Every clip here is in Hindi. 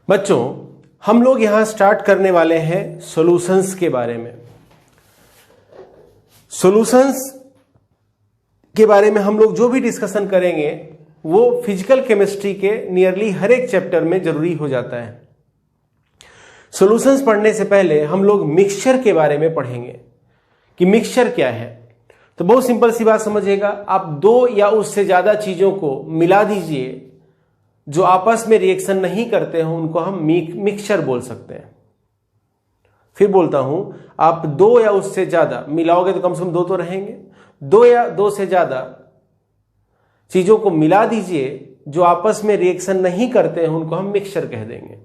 बच्चों, हम लोग यहां स्टार्ट करने वाले हैं सॉल्यूशंस के बारे में। सॉल्यूशंस के बारे में हम लोग जो भी डिस्कशन करेंगे वो फिजिकल केमिस्ट्री के नियरली हर एक चैप्टर में जरूरी हो जाता है। सॉल्यूशंस पढ़ने से पहले हम लोग मिक्सचर के बारे में पढ़ेंगे कि मिक्सचर क्या है। तो बहुत सिंपल सी बात समझिएगा, आप दो या उससे ज्यादा चीजों को मिला दीजिए जो आपस में रिएक्शन नहीं करते हो, उनको हम मिक्सचर बोल सकते हैं। फिर बोलता हूं, आप दो या उससे ज्यादा मिलाओगे तो कम से कम दो तो रहेंगे, दो या दो से ज्यादा चीजों को मिला दीजिए जो आपस में रिएक्शन नहीं करते हैं, उनको हम मिक्सचर कह देंगे।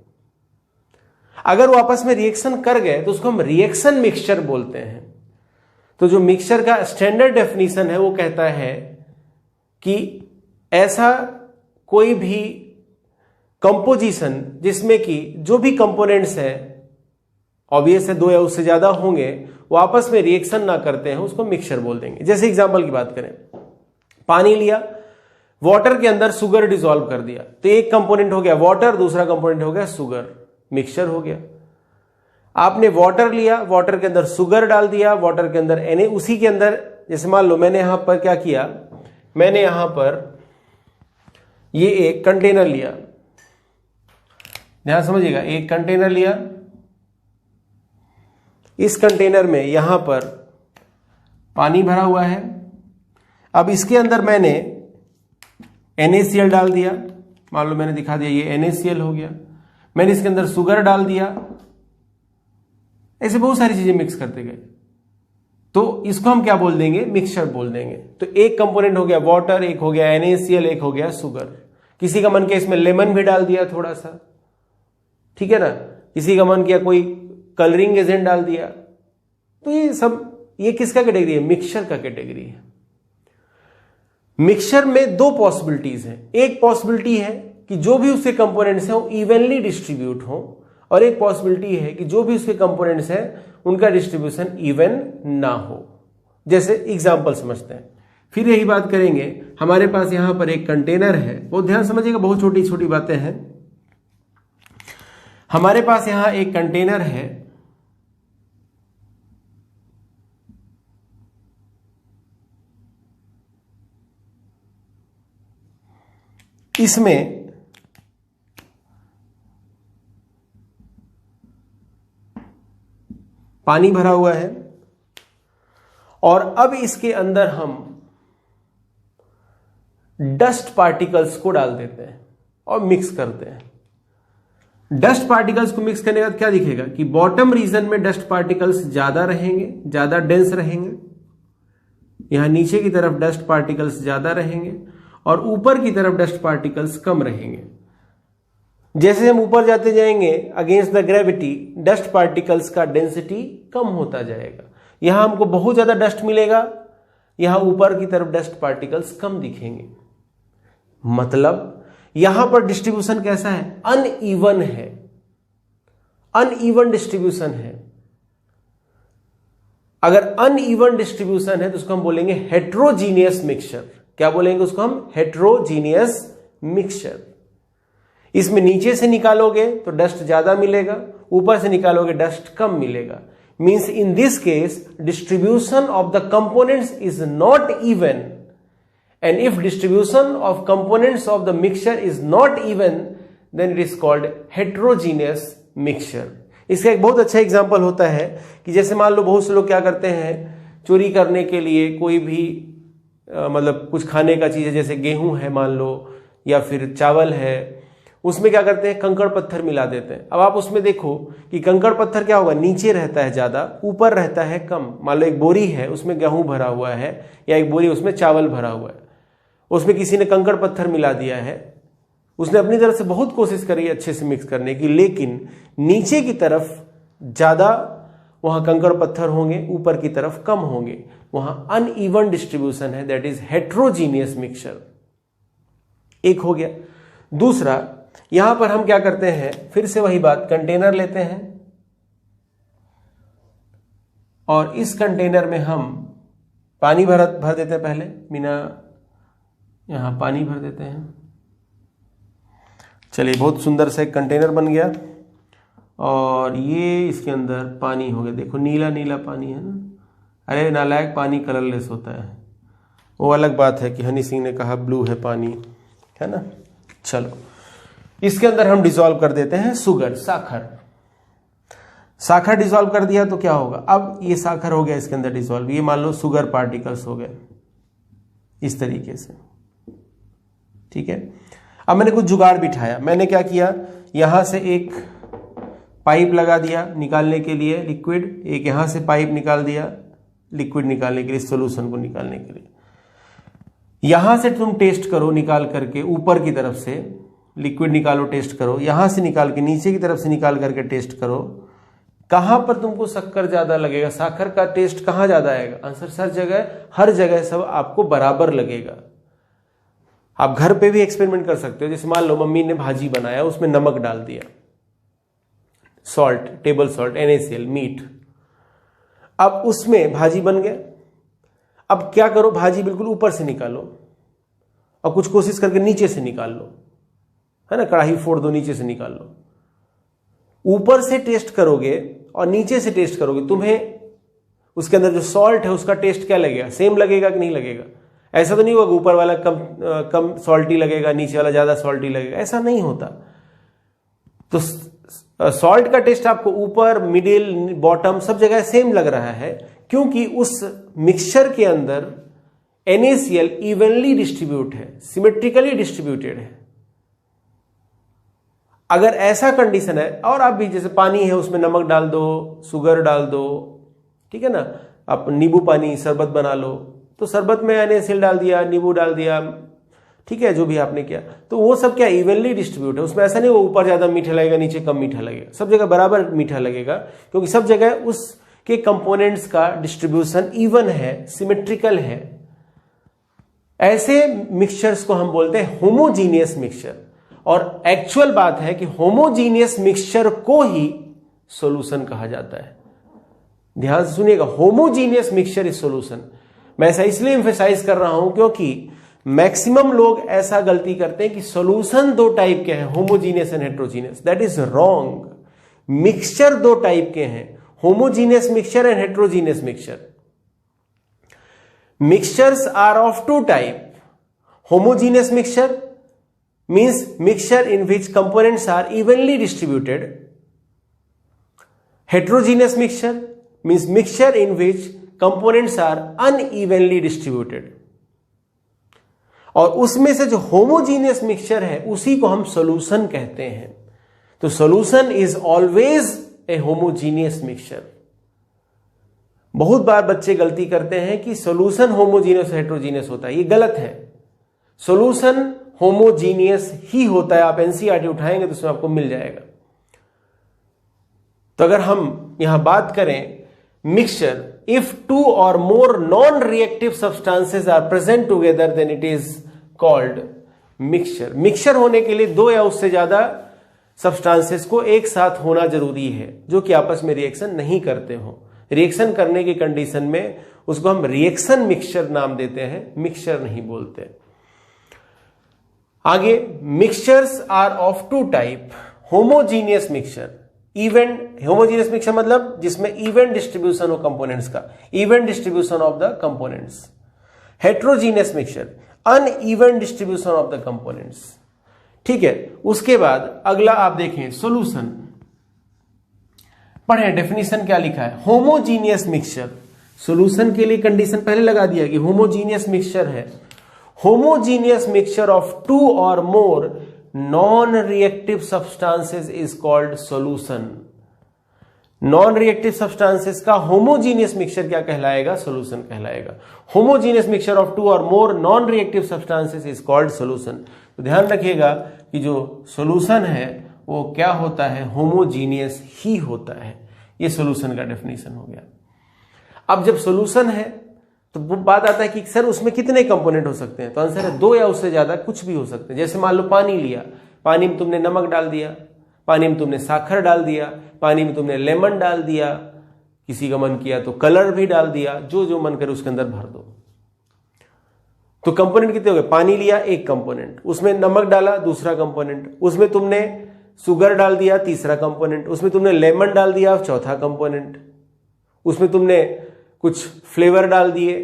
अगर वो आपस में रिएक्शन कर गए तो उसको हम रिएक्शन मिक्सचर बोलते हैं। तो जो मिक्सचर का स्टैंडर्ड डेफिनेशन है वो कहता है कि ऐसा कोई भी कंपोजिशन जिसमें कि जो भी कंपोनेंट्स है, ऑब्वियस है दो या उससे ज्यादा होंगे, वो आपस में रिएक्शन ना करते हैं, उसको मिक्सचर बोल देंगे। जैसे एग्जांपल की बात करें, पानी लिया, वाटर के अंदर शुगर डिसॉल्व कर दिया, तो एक कंपोनेंट हो गया वाटर, दूसरा कंपोनेंट हो गया शुगर, मिक्सचर हो गया। आपने वाटर लिया, वाटर के अंदर शुगर डाल दिया, वाटर के अंदर उसी के अंदर, जैसे मान लो मैंने यहां पर क्या किया, मैंने यहां पर ये एक कंटेनर लिया, ध्यान समझिएगा, एक कंटेनर लिया, इस कंटेनर में यहां पर पानी भरा हुआ है। अब इसके अंदर मैंने NaCl डाल दिया, मान लो मैंने दिखा दिया ये NaCl हो गया। मैंने इसके अंदर शुगर डाल दिया, ऐसे बहुत सारी चीजें मिक्स करते गए, तो इसको हम क्या बोल देंगे, मिक्सचर बोल देंगे। तो एक कंपोनेंट हो गया वाटर, एक हो गया NaCl, एक हो गया शुगर। किसी का मन किया इसमें लेमन भी डाल दिया थोड़ा सा, ठीक है ना, किसी का मन किया कोई कलरिंग एजेंट डाल दिया। तो ये सब, ये किसका कैटेगरी है, मिक्सचर का कैटेगरी है। मिक्सचर में दो पॉसिबिलिटीज हैं। एक पॉसिबिलिटी है कि जो भी उसके कंपोनेंट्स हैं वो इवनली डिस्ट्रीब्यूट हो, और एक पॉसिबिलिटी है कि जो भी उसके कंपोनेंट्स हैं उनका डिस्ट्रीब्यूशन इवन ना हो। जैसे एग्जांपल समझते हैं, फिर यही बात करेंगे। हमारे पास यहां पर एक कंटेनर है, बहुत ध्यान समझिएगा, बहुत छोटी छोटी बातें हैं। हमारे पास यहां एक कंटेनर है, इसमें पानी भरा हुआ है, और अब इसके अंदर हम डस्ट पार्टिकल्स को डाल देते हैं और मिक्स करते हैं। डस्ट पार्टिकल्स को मिक्स करने के बाद क्या दिखेगा कि बॉटम रीजन में डस्ट पार्टिकल्स ज्यादा रहेंगे, ज्यादा डेंस रहेंगे, यहां नीचे की तरफ डस्ट पार्टिकल्स ज्यादा रहेंगे, और ऊपर की तरफ डस्ट पार्टिकल्स कम रहेंगे। जैसे हम ऊपर जाते जाएंगे against the gravity, dust particles का डेंसिटी कम होता जाएगा। यहां हमको बहुत ज्यादा डस्ट मिलेगा, यहां ऊपर की तरफ डस्ट पार्टिकल्स कम दिखेंगे। मतलब यहां पर डिस्ट्रीब्यूशन कैसा है, अनइवन है, अनइवन डिस्ट्रीब्यूशन है। अगर अनइवन डिस्ट्रीब्यूशन है तो उसको हम बोलेंगे हेट्रोजीनियस मिक्सचर। क्या बोलेंगे उसको हम, हेट्रोजीनियस मिक्सचर। इसमें नीचे से निकालोगे तो डस्ट ज्यादा मिलेगा, ऊपर से निकालोगे डस्ट कम मिलेगा। Means in this case distribution of the components is not even, and if distribution of components of the mixture is not even, then it is called heterogeneous mixture। इसका एक बहुत अच्छा एग्जांपल होता है कि जैसे मान लो बहुत से लोग क्या करते हैं, चोरी करने के लिए कोई भी मतलब कुछ खाने का चीज है, जैसे गेहूं है मान लो, या फिर चावल है, उसमें क्या करते हैं, कंकड़ पत्थर मिला देते हैं। अब आप उसमें देखो कि कंकड़ पत्थर क्या होगा, नीचे रहता है ज्यादा, ऊपर रहता है कम। मान लो एक बोरी है, उसमें गेहूं भरा हुआ है, या एक बोरी उसमें चावल भरा हुआ है, उसमें किसी ने कंकड़ पत्थर मिला दिया है। उसने अपनी तरफ से बहुत कोशिश करी अच्छे से मिक्स करने की, लेकिन नीचे की तरफ ज्यादा वहां कंकड़ पत्थर होंगे, ऊपर की तरफ कम होंगे, वहां अनइवन डिस्ट्रीब्यूशन है, दैट इज हेट्रोजीनियस मिक्सचर। एक हो गया। दूसरा, यहां पर हम क्या करते हैं, फिर से वही बात, कंटेनर लेते हैं और इस कंटेनर में हम पानी भर देते हैं। पहले बिना, यहां पानी भर देते हैं। चलिए, बहुत सुंदर सा एक कंटेनर बन गया और ये इसके अंदर पानी हो गया। देखो नीला नीला पानी है ना। अरे नालायक, पानी कलरलेस होता है। वो अलग बात है कि हनी सिंह ने कहा ब्लू है पानी, है ना। चलो, इसके अंदर हम डिसॉल्व कर देते हैं शुगर, साखर। साखर डिसॉल्व कर दिया तो क्या होगा, अब ये साखर हो गया इसके अंदर डिसॉल्व, ये मान लो शुगर पार्टिकल्स हो गए इस तरीके से, ठीक है। अब मैंने कुछ जुगाड़ बिठाया। मैंने क्या किया, यहां से एक पाइप लगा दिया निकालने के लिए लिक्विड, एक यहां से पाइप निकाल दिया लिक्विड निकालने के लिए, सॉल्यूशन को निकालने के लिए। यहां से तुम टेस्ट करो निकाल करके, ऊपर की तरफ से लिक्विड निकालो, टेस्ट करो। यहां से निकाल के नीचे की तरफ से निकाल करके टेस्ट करो। कहां पर तुमको शक्कर ज्यादा लगेगा, साखर का टेस्ट कहां ज्यादा आएगा? आंसर हर जगह सब आपको बराबर लगेगा। आप घर पे भी एक्सपेरिमेंट कर सकते हो। जैसे मान लो मम्मी ने भाजी बनाया, उसमें नमक डाल दिया, salt, table salt, NaCl, meat. अब उसमें भाजी बन गया। अब क्या करो, भाजी बिल्कुल ऊपर से निकालो और कुछ कोशिश करके नीचे से निकाल लो, है ना। कढ़ाई फोड़ दो, नीचे से निकाल लो। ऊपर से टेस्ट करोगे और नीचे से टेस्ट करोगे, तुम्हें उसके अंदर जो सॉल्ट है उसका टेस्ट क्या लगेगा, सेम लगेगा कि नहीं लगेगा? ऐसा तो नहीं होगा ऊपर वाला कम सॉल्टी लगेगा, नीचे वाला ज्यादा सॉल्टी लगेगा, ऐसा नहीं होता। तो सॉल्ट का टेस्ट आपको ऊपर, मिडिल, बॉटम सब जगह सेम लग रहा है, क्योंकि उस मिक्सचर के अंदर NaCl इवनली डिस्ट्रीब्यूट है, सिमेट्रिकली डिस्ट्रीब्यूटेड है। अगर ऐसा कंडीशन है, और आप भी जैसे पानी है उसमें नमक डाल दो, शुगर डाल दो, ठीक है ना। आप नींबू पानी शरबत बना लो, तो शरबत में NaCl डाल दिया, नींबू डाल दिया, ठीक है, जो भी आपने किया, तो वो सब क्या इवनली डिस्ट्रीब्यूट है। उसमें ऐसा नहीं वो ऊपर ज्यादा मीठा लगेगा, नीचे कम मीठा लगेगा, सब जगह बराबर मीठा लगेगा, क्योंकि सब जगह उसके कंपोनेंट्स का डिस्ट्रीब्यूशन इवन है, सिमेट्रिकल है। ऐसे मिक्सचर्स को हम बोलते हैं होमोजीनियस मिक्सचर। और एक्चुअल बात है कि होमोजीनियस मिक्सचर को ही सॉल्यूशन कहा जाता है। ध्यान से सुनिएगा, होमोजीनियस मिक्सचर इज सॉल्यूशन। मैं ऐसा इसलिए एम्फेसाइज कर रहा हूं क्योंकि मैक्सिमम लोग ऐसा गलती करते हैं कि सॉल्यूशन दो टाइप के हैं, homogeneous and heterogeneous. That is wrong. Mixture दो टाइप के हैं, homogeneous mixture and heterogeneous mixture. Mixtures are of two type. Homogeneous mixture means mixture in which components are evenly distributed. Heterogeneous mixture means mixture in which components are unevenly distributed. और उसमें से जो होमोजीनियस मिक्सचर है उसी को हम सॉल्यूशन कहते हैं। तो solution is always a homogeneous mixture. बहुत बार बच्चे गलती करते हैं कि सॉल्यूशन होमोजीनियस हेटेरोजीनियस होता है, ये गलत है। सॉल्यूशन होमोजीनियस ही होता है। आप एनसीईआरटी उठाएंगे तो उसमें आपको मिल जाएगा। तो अगर हम यहां बात करें mixture, if two or more non reactive substances are present together then it is called mixture. Mixture होने के लिए दो या उससे ज्यादा सब्सटेंसेस को एक साथ होना जरूरी है, जो कि आपस में रिएक्शन नहीं करते हो। रिएक्शन करने की कंडीशन में उसको हम रिएक्शन मिक्सचर नाम देते हैं, मिक्सचर नहीं बोलते। आगे, mixtures are of two type. Homogeneous mixture, even, homogeneous mixture मतलब जिसमें इवेंट डिस्ट्रीब्यूशन हो कंपोनेंट्स का, even distribution of the components. Heterogeneous mixture, uneven distribution of the components. ठीक है, उसके बाद अगला आप देखें सॉल्यूशन। पढ़ें डेफिनेशन क्या लिखा है। होमोजीनियस मिक्सचर, सॉल्यूशन के लिए कंडीशन पहले लगा दिया कि होमोजीनियस मिक्सचर है। Homogeneous mixture of to or more non reactive substances is called solution. Non reactive substances का होमोजीनियस मिक्सचर क्या कहलाएगा? सॉल्यूशन कहलाएगा। Homogeneous mixture of to or more non reactive substances is called solution. तो ध्यान रखिएगा कि जो सॉल्यूशन है वो क्या होता है? होमोजीनियस ही होता है। ये सॉल्यूशन का डेफिनेशन हो गया। अब जब सॉल्यूशन है तो वो बात आता है कि सर उसमें कितने कंपोनेंट हो सकते हैं? तो आंसर है दो या उससे ज्यादा, कुछ भी हो सकते हैं। जैसे मान लो पानी लिया, पानी में तुमने नमक डाल दिया, पानी में तुमने साखर डाल दिया, पानी में तुमने लेमन डाल दिया, किसी का मन किया तो कलर भी डाल दिया, जो जो मन करे उसके अंदर भर दो। तो कंपोनेंट कितने हो गए? पानी लिया एक कंपोनेंट, उसमें नमक डाला दूसरा कंपोनेंट, उसमें तुमने शुगर डाल दिया तीसरा कंपोनेंट, उसमें तुमने लेमन डाल दिया चौथा कंपोनेंट, उसमें तुमने कुछ फ्लेवर डाल दिए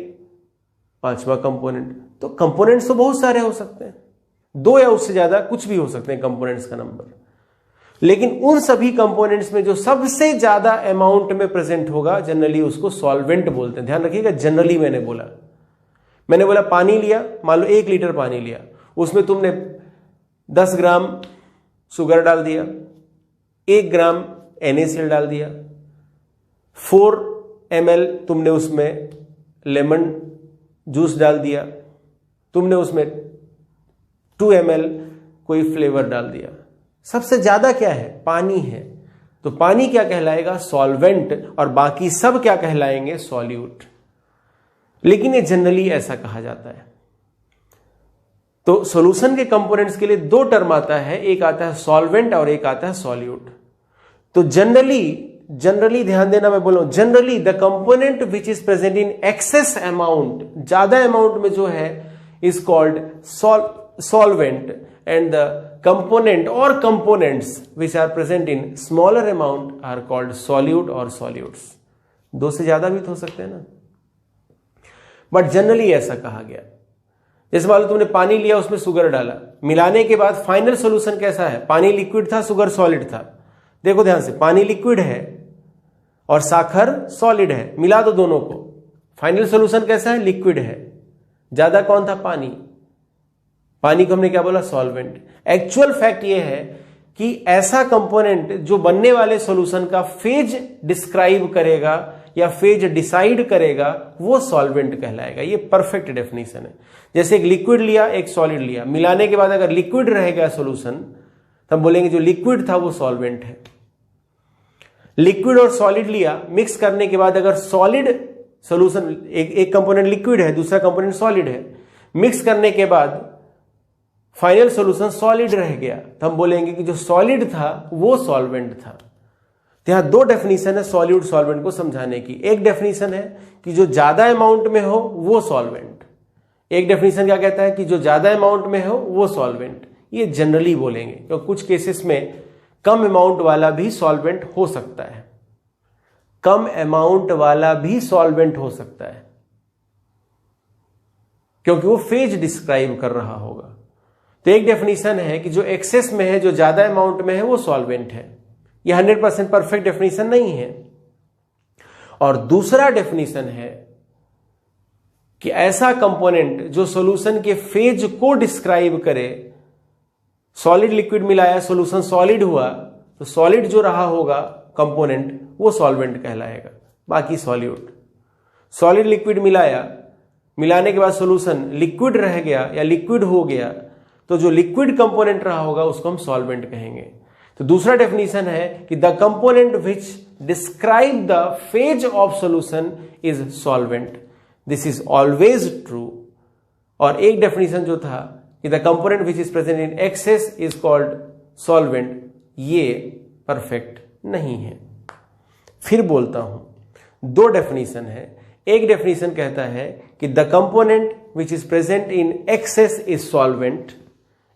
पांचवा कंपोनेंट। तो कंपोनेंट्स तो बहुत सारे हो सकते हैं, 2 या उससे ज्यादा कुछ भी हो सकते हैं कंपोनेंट्स का नंबर। लेकिन उन सभी कंपोनेंट्स में जो सबसे ज्यादा अमाउंट में प्रेजेंट होगा जनरली उसको सॉल्वेंट बोलते हैं। ध्यान रखिएगा, जनरली मैंने बोला पानी लिया, मान लो 1 लीटर पानी लिया, उसमें तुमने 10 ग्राम शुगर डाल दिया, 1 ग्राम NaCl डाल दिया, 4 ml तुमने उसमें लेमन जूस डाल दिया, तुमने उसमें 2 ml कोई फ्लेवर डाल दिया। सबसे ज्यादा क्या है? पानी है। तो पानी क्या कहलाएगा? सॉल्वेंट, और बाकी सब क्या कहलाएंगे? सॉल्यूट। लेकिन ये जनरली ऐसा कहा जाता है। तो सॉल्यूशन के कंपोनेंट्स के लिए 2 टर्म आता है, एक आता है सॉल्वेंट और एक आता है सॉल्यूट। तो जनरली ध्यान देना, मैं बोल रहा हूं generally the component which is present in excess amount, ज्यादा अमाउंट में जो है, is called solvent, and the component और components which are present in smaller amount are called solute और सॉल्यूट्स। 2 से ज्यादा भी तो हो सकते हैं ना, बट जनरली ऐसा कहा गया। जैसे मान लो तुमने पानी लिया, उसमें शुगर डाला, मिलाने के बाद फाइनल सॉल्यूशन कैसा है? पानी लिक्विड था, शुगर सॉलिड था। देखो ध्यान से, पानी लिक्विड है और साखर सॉलिड है, मिला दो दोनों को, फाइनल सॉल्यूशन कैसा है? लिक्विड है। ज्यादा कौन था? पानी को हमने क्या बोला? सॉल्वेंट। एक्चुअल फैक्ट ये है कि ऐसा कंपोनेंट जो बनने वाले सॉल्यूशन का फेज डिस्क्राइब करेगा या फेज डिसाइड करेगा, वो सॉल्वेंट कहलाएगा। ये परफेक्ट डेफिनेशन है। जैसे एक लिक्विड लिया, एक सॉलिड लिया, मिलाने के बाद अगर लिक्विड रहेगा सॉल्यूशन, तब बोलेंगे जो लिक्विड था वो सॉल्वेंट है। लिक्विड और सॉलिड लिया, मिक्स करने के बाद अगर सॉलिड सॉल्यूशन, एक कंपोनेंट लिक्विड है, दूसरा कंपोनेंट सॉलिड है, मिक्स करने के बाद फाइनल सॉल्यूशन सॉलिड रह गया, तो हम बोलेंगे कि जो सॉलिड था वो सॉल्वेंट था। तो यहां 2 डेफिनेशन है सॉल्यूट सॉल्वेंट को समझाने की। एक डेफिनेशन है कि जो ज्यादा अमाउंट में हो वो सॉल्वेंट, एक डेफिनेशन क्या कहता है कि जो ज्यादा अमाउंट में हो वो सॉल्वेंट। ये जनरली बोलेंगे, क्योंकि कुछ केसेस में कम अमाउंट वाला भी सॉल्वेंट हो सकता है, कम अमाउंट वाला भी सॉल्वेंट हो सकता है, क्योंकि वो फेज डिस्क्राइब कर रहा होगा। तो एक डेफिनेशन है कि जो एक्सेस में है, जो ज्यादा अमाउंट में है, वो सॉल्वेंट है। ये 100% परफेक्ट डेफिनेशन नहीं है। और दूसरा डेफिनेशन है कि ऐसा कंपोनेंट जो सॉल्यूशन के फेज को डिस्क्राइब करे, सॉलिड लिक्विड मिलाया, सॉल्यूशन सॉलिड हुआ, तो सॉलिड जो रहा होगा कंपोनेंट वो सॉल्वेंट कहलाएगा, बाकी सॉल्यूट। सॉलिड लिक्विड मिलाया, मिलाने के बाद सॉल्यूशन लिक्विड रह गया या लिक्विड हो गया, तो जो लिक्विड कंपोनेंट रहा होगा उसको हम सॉल्वेंट कहेंगे। तो दूसरा डेफिनेशन है कि the component which describe the phase of solution is solvent. This is always true. और एक डेफिनेशन जो था कि the component which is present in access is called solvent, ये परफेक्ट नहीं है। फिर बोलता हूं, 2 डेफिनेशन है। एक डेफिनेशन कहता है कि the component which is present in access is solvent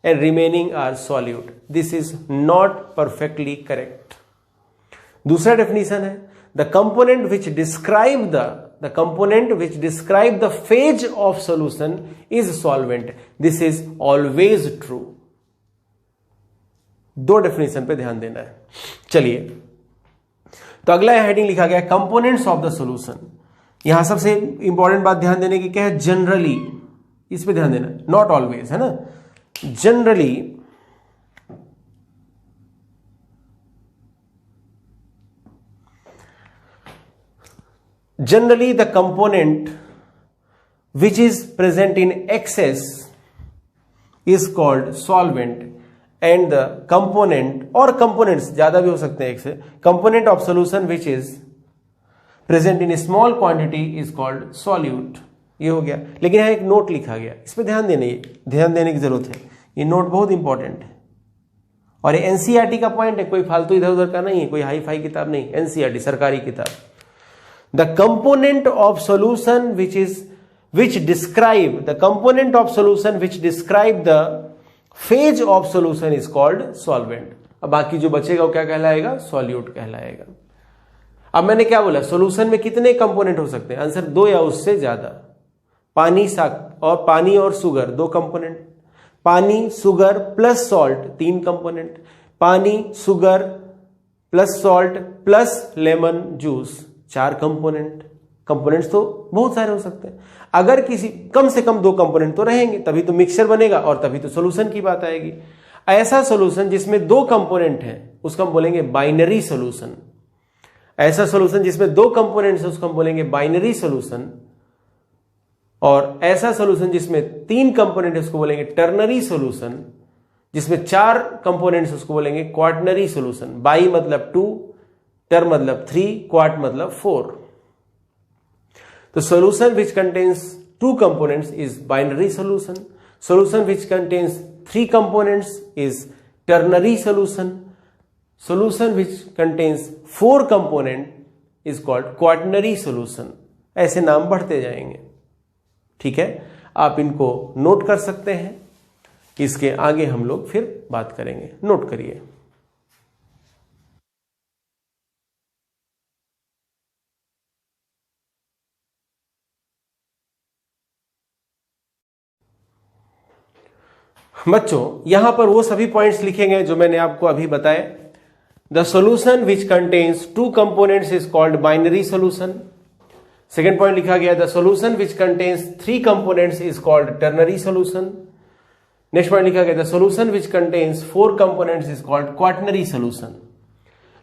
and remaining are solute. This is not perfectly correct. दूसरा डेफिनेशन है the component which describe the phase of solution is solvent. This is always true. 2 definition पे ध्यान देना है। चलिए, तो अगला हेडिंग लिखा गया कंपोनेंट्स ऑफ द सॉल्यूशन। यहां सबसे इंपॉर्टेंट बात ध्यान देने की क्या है? जनरली, इस पे ध्यान देना, नॉट ऑलवेज, है ना। Generally, the component which is present in excess is called solvent, and the component or components ज्यादा भी हो सकते हैं एक से, component of solution which is present in a small quantity is called solute. ये हो गया। लेकिन यहां एक नोट लिखा गया, इस पे ध्यान देने की जरूरत है। ये नोट बहुत इंपॉर्टेंट है और ये एनसीईआरटी का पॉइंट है, कोई फालतू इधर उधर का नहीं है, कोई हाई फाई किताब नहीं, एनसीईआरटी सरकारी किताब। The component of solution which is which describe the component of solution which describe the phase of solution is called solvent. अब बाकी जो बचेगा वो क्या कहलाएगा? सॉल्यूट कहलाएगा. अब मैंने क्या बोला, सॉल्यूशन में कितने कंपोनेंट हो सकते हैं? आंसर 2 या उससे ज्यादा. पानी और शुगर 2 कंपोनेंट, पानी शुगर प्लस सॉल्ट 3 कंपोनेंट, पानी sugar plus salt plus lemon juice 4 component. Components तो बहुत सारे हो सकते हैं. अगर किसी कम से कम 2 कंपोनेंट तो रहेंगे, तभी तो मिक्सचर बनेगा और तभी तो सॉल्यूशन की बात आएगी. ऐसा सॉल्यूशन जिसमें 2 कंपोनेंट हैं उसको हम बोलेंगे बाइनरी सॉल्यूशन. ऐसा सॉल्यूशन जिसमें 2 कंपोनेंट्स हैं उसको हम बोलेंगे बाइनरी सॉल्यूशन. और ऐसा सॉल्यूशन जिसमें 3 कंपोनेंट है उसको बोलेंगे टर्नरी सॉल्यूशन. जिसमें 4 कंपोनेंट्स उसको बोलेंगे क्वाटनरी सॉल्यूशन. बाई मतलब 2, टर मतलब 3, क्वाट मतलब 4. The solution which contains 2 components is binary solution. Solution which contains 3 components is ternary solution. Solution which contains 4 components is called quaternary solution. ऐसे नाम बढ़ते जाएंगे. ठीक है, आप इनको नोट कर सकते हैं. इसके आगे हम लोग फिर बात करेंगे. नोट करिए. बच्चों यहां पर वो सभी पॉइंट्स लिखेंगे जो मैंने आपको अभी बताए. The solution which contains 2 components is called binary solution. Second point लिखा गया the solution which contains 3 components is called ternary solution. Next point लिखा गया the solution which contains 4 components is called quaternary solution.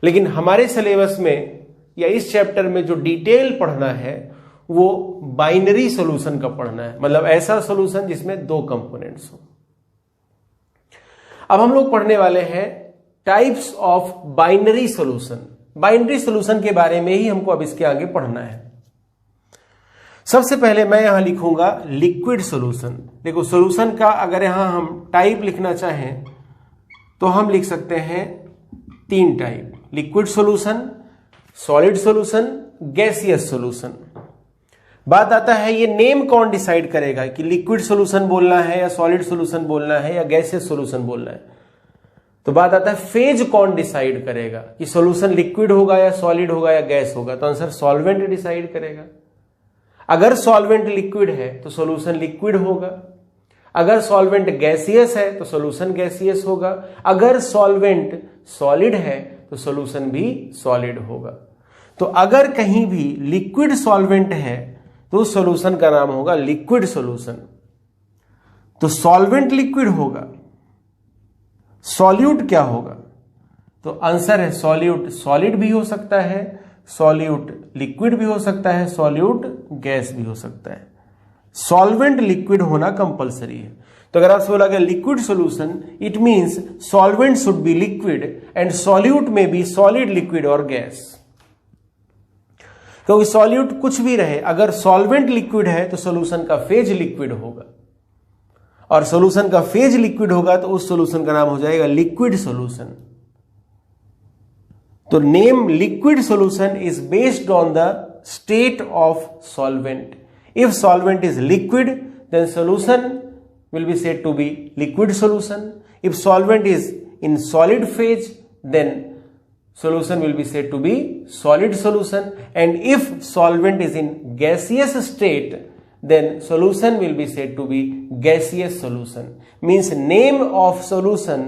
लेकिन हमारे सिलेबस में या इस चैप्टर में जो डिटेल पढ़ना है वो बाइनरी सॉल्यूशन का पढ़ना है. मतलब ऐसा सॉल्यूशन जिसमें 2 कंपोनेंट्स हो. अब हम लोग पढ़ने वाले हैं types of binary solution. Binary solution के बारे में ही हमको अब इसके आगे पढ़ना है. सबसे पहले मैं यहां लिखूंगा लिक्विड सॉल्यूशन. देखो सॉल्यूशन का अगर यहां हम टाइप लिखना चाहें तो हम लिख सकते हैं 3 type. Liquid solution, solid solution, gaseous solution. बात आता है ये नेम कौन डिसाइड करेगा कि लिक्विड सॉल्यूशन बोलना है या सॉलिड सॉल्यूशन बोलना है या गैसियस सॉल्यूशन बोलना है. तो बात आता है फेज कौन डिसाइड करेगा कि सॉल्यूशन लिक्विड होगा या सॉलिड होगा या गैस होगा. तो आंसर सॉल्वेंट डिसाइड करेगा. अगर सॉल्वेंट लिक्विड है तो सॉल्यूशन लिक्विड होगा. अगर सॉल्वेंट गैसियस है तो सॉल्यूशन गैसियस होगा. अगर सॉल्वेंट सॉलिड है तो सॉल्यूशन भी सॉलिड होगा. तो अगर कहीं भी लिक्विड सॉल्वेंट है तो उस सॉल्यूशन का नाम होगा लिक्विड सॉल्यूशन. तो सॉल्वेंट लिक्विड होगा, सॉल्यूट क्या होगा? तो आंसर है सॉल्यूट सॉलिड भी हो सकता है, सॉल्यूट लिक्विड भी हो सकता है, सॉल्यूट गैस भी हो सकता है. सॉल्वेंट लिक्विड होना कंपलसरी है. तो अगर आपसे बोला गया liquid solution, it means solvent should B liquid and solute may be solid, liquid और गैस. क्योंकि सॉल्यूट कुछ भी रहे, अगर सॉल्वेंट लिक्विड है तो सॉल्यूशन का फेज लिक्विड होगा और सॉल्यूशन का फेज लिक्विड होगा तो उस सॉल्यूशन का नाम हो जाएगा लिक्विड सॉल्यूशन. तो name liquid solution is based on the state of solvent. If solvent is liquid then solution will be said to be liquid solution. If solvent is in solid phase then solution will be said to be solid solution, and if solvent is in gaseous state then solution will be said to be gaseous solution. Means name of solution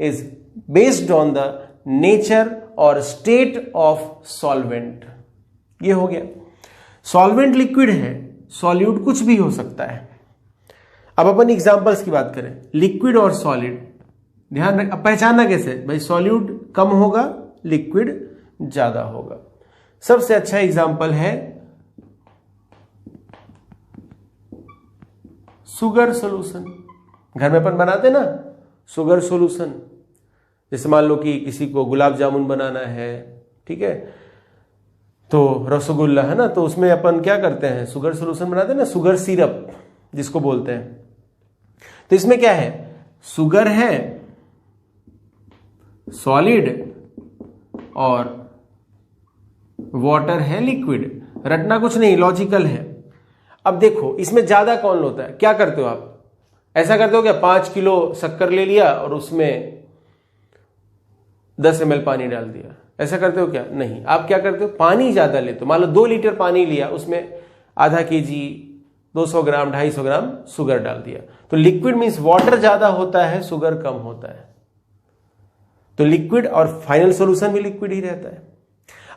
is based on the nature or state of solvent. ये हो गया. सॉल्वेंट लिक्विड है, सॉल्यूट कुछ भी हो सकता है. अब अपन एग्जांपल्स की बात करें, लिक्विड और सॉलिड. ध्यान रख, अब पहचानना कैसे भाई, सॉल्यूट कम होगा, लिक्विड ज्यादा होगा. सबसे अच्छा एग्जांपल है शुगर सॉल्यूशन. घर में अपन बनाते ना शुगर सॉल्यूशन. जैसे मान लो कि किसी को गुलाब जामुन बनाना है, ठीक है, तो रसगुल्ला है ना, तो उसमें अपन क्या करते हैं, शुगर सॉल्यूशन बनाते हैं ना, शुगर सिरप जिसको बोलते हैं. तो इसमें क्या है, शुगर है, सॉलिड और वाटर है लिक्विड. रटना कुछ नहीं, लॉजिकल है। अब देखो इसमें ज्यादा कौन होता है, क्या करते हो आप, ऐसा करते हो क्या 5 किलो शक्कर ले लिया और उसमें 10 ml पानी डाल दिया, ऐसा करते हो क्या? नहीं, आप क्या करते हो, पानी ज्यादा लेते हो। मान लो 2 लीटर पानी लिया, उसमें आधा केजी, 200 ग्राम, 250 ग्राम शुगर डाल दिया। तो लिक्विड मीन्स वाटर ज्यादा होता है, शुगर कम होता है। तो लिक्विड और फाइनल सॉल्यूशन भी लिक्विड ही रहता है।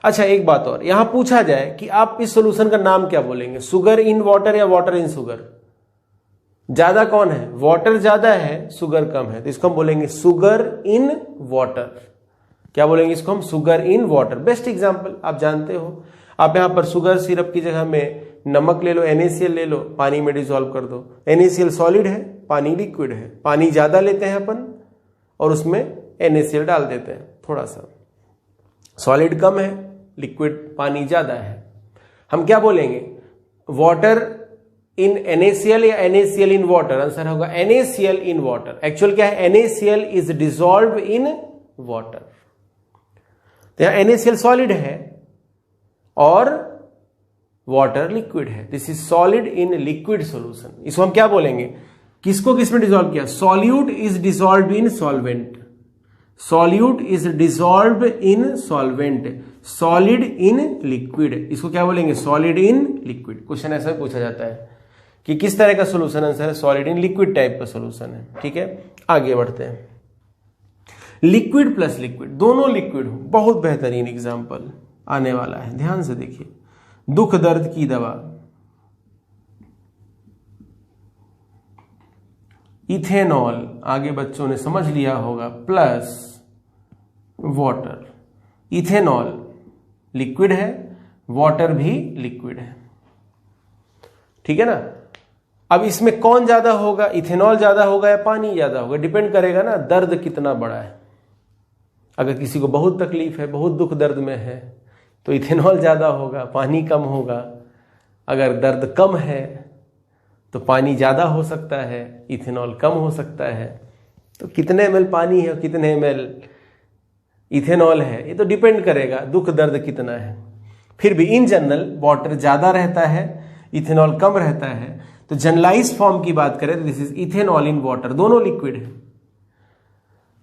अच्छा एक बात और, यहां पूछा जाए कि आप इस सॉल्यूशन का नाम क्या बोलेंगे, शुगर इन वाटर या वाटर इन शुगर? ज्यादा कौन है, वाटर ज्यादा है, शुगर कम है, तो इसको हम बोलेंगे शुगर इन वाटर। क्या बोलेंगे इसको हम? Sugar in water. Best example आप जानते हो, आप यहां पर शुगर सिरप की जगह में नमक ले लो, NaCl ले लो, पानी में डिसॉल्व कर दो। NaCl सॉलिड है, पानी लिक्विड है। पानी ज्यादा लेते हैं अपन और उसमें NaCl डाल देते हैं थोड़ा सा, सॉलिड कम है, लिक्विड पानी ज्यादा है। हम क्या बोलेंगे, वाटर इन NaCl या NaCl इन वाटर? आंसर होगा NaCl इन वाटर। एक्चुअल क्या है, NaCl is dissolve in water. तो यहां NaCl सॉलिड है और वाटर लिक्विड है। This is solid in liquid solution. इसको हम क्या बोलेंगे, किसको किसमें डिसॉल्व किया? Solute is dissolve in solvent, solute is dissolve in solvent, solid in liquid. इसको क्या बोलेंगे, सॉलिड इन लिक्विड। क्वेश्चन ऐसा पूछा जाता है कि किस तरह का सॉल्यूशन, आंसर है सॉलिड इन लिक्विड टाइप का सॉल्यूशन है। ठीक है, आगे बढ़ते हैं। लिक्विड प्लस लिक्विड, दोनों लिक्विड हो, बहुत बेहतरीन एग्जांपल आने वाला है, ध्यान से देखिए। दुख दर्द की दवा, इथेनॉल, आगे बच्चों ने समझ लिया होगा, प्लस वाटर। इथेनॉल लिक्विड है, वाटर भी लिक्विड है, ठीक है ना। अब इसमें कौन ज्यादा होगा, इथेनॉल ज्यादा होगा या पानी ज्यादा होगा? डिपेंड करेगा ना दर्द कितना बड़ा है। अगर किसी को बहुत तकलीफ है, बहुत दुख दर्द में है, तो इथेनॉल ज्यादा होगा, पानी कम होगा। अगर दर्द कम है तो पानी ज्यादा हो सकता है, इथेनॉल कम हो सकता है। तो कितने ml पानी है, कितने ml इथेनॉल है, ये तो डिपेंड करेगा दुख दर्द कितना है। फिर भी इन जनरल वाटर ज्यादा रहता है, इथेनॉल कम रहता है। तो जनरलाइज फॉर्म की बात करें तो this is ethanol in water, दोनों लिक्विड है।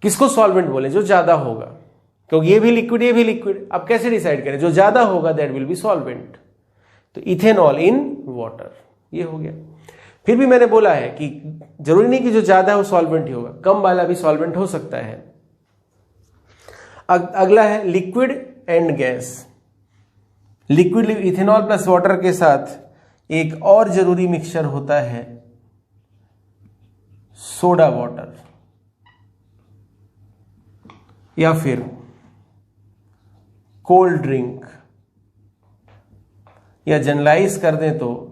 किसको सॉल्वेंट बोले, जो ज्यादा होगा, क्योंकि ये भी लिक्विड ये भी लिक्विड। अब कैसे डिसाइड करें, जो ज्यादा होगा दैट विल बी सॉल्वेंट। तो इथेनॉल इन वाटर, ये हो गया। फिर भी मैंने बोला है कि जरूरी नहीं कि जो ज्यादा है वो सॉल्वेंट ही होगा, कम वाला भी सॉल्वेंट हो सकता है। अगला है liquid and gas. Liquid ethanol plus water के साथ एक और जरूरी मिक्सचर होता है सोडा वाटर, या फिर कोल्ड ड्रिंक, या जनरलाइज कर दें तो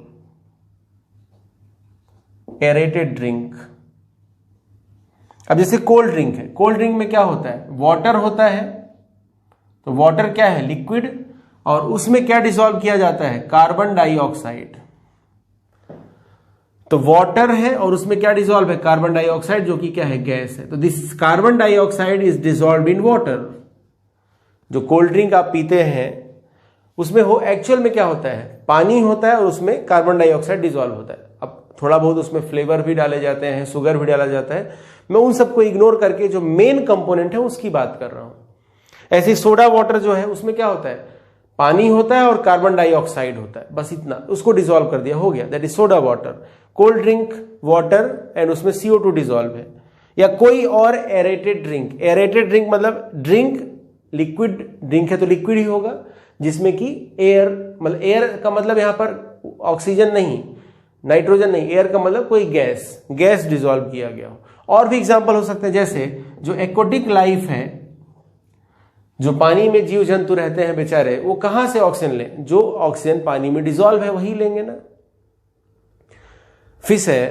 एरेटेड ड्रिंक। अब जैसे कोल्ड ड्रिंक है, कोल्ड ड्रिंक में क्या होता है, वाटर होता है। तो वाटर क्या है, लिक्विड, और उसमें क्या डिसॉल्व किया जाता है, कार्बन डाइऑक्साइड। तो वाटर है और उसमें क्या डिसॉल्व है, कार्बन डाइऑक्साइड, जो कि क्या है, गैस है। तो this carbon dioxide is dissolve in water. जो कोल्ड ड्रिंक आप पीते हैं उसमें हो एक्चुअल में क्या होता है, पानी होता है और उसमें कार्बन डाइऑक्साइड डिसॉल्व होता है। अब थोड़ा बहुत उसमें फ्लेवर भी डाले जाते हैं, शुगर भी डाला जाता है। मैं उन सबको इग्नोर करके जो मेन कंपोनेंट है उसकी बात कर रहा हूं। ऐसे सोडा वाटर जो है उसमें क्या होता है, पानी होता है और कार्बन डाइऑक्साइड होता है, बस इतना, उसको डिसॉल्व कर दिया, हो गया, that is soda water. Cold drink water and उसमें CO2 डिसॉल्व है। या कोई और एरेटेड ड्रिंक, एरेटेड ड्रिंक मतलब ड्रिंक, लिक्विड ड्रिंक है तो लिक्विड ही होगा, जिसमें कि एयर, मतलब एयर का मतलब यहां पर ऑक्सीजन नहीं, नाइट्रोजन नहीं, एयर का मतलब कोई गैस, गैस डिसॉल्व किया गया हो। और भी एग्जांपल हो सकते हैं, जैसे जो एक्वाटिक लाइफ है, जो पानी में जीव जंतु रहते हैं बेचारे, वो कहां से ऑक्सीजन लें, जो ऑक्सीजन पानी में डिसॉल्व है वही लेंगे ना। फिश है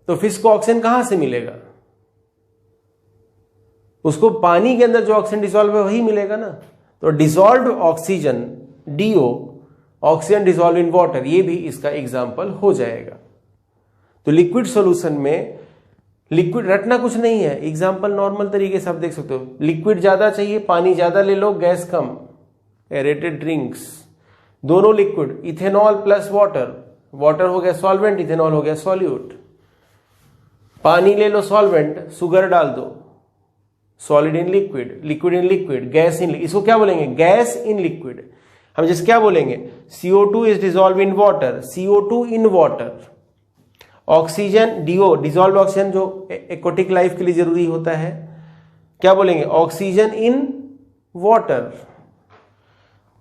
तो फिश को ऑक्सीजन कहां से मिलेगा, उसको पानी के अंदर जो ऑक्सीजन डिसॉल्व है वही मिलेगा ना। तो dissolved oxygen, DO, oxygen dissolve in water, ये भी इसका एग्जाम्पल हो जाएगा। तो लिक्विड सॉल्यूशन में लिक्विड रटना कुछ नहीं है, एग्जाम्पल नॉर्मल तरीके से आप देख सकते हो। लिक्विड ज्यादा चाहिए, पानी ज्यादा ले लो, गैस कम, एरेटेड ड्रिंक्स, दोनों liquid, ethanol plus water, water हो गया सॉल्वेंट, इथेनॉल हो गया सॉल्यूट। पानी ले लो सॉल्वेंट, शुगर डाल दो, solid in liquid, liquid in liquid, gas in, इसको क्या बोलेंगे? Gas in liquid. हम जैसे क्या बोलेंगे? CO2 is dissolve in water, CO2 in water. Oxygen DO, dissolve oxygen जो एक्वाटिक लाइफ के लिए जरूरी होता है, क्या बोलेंगे? Oxygen in water.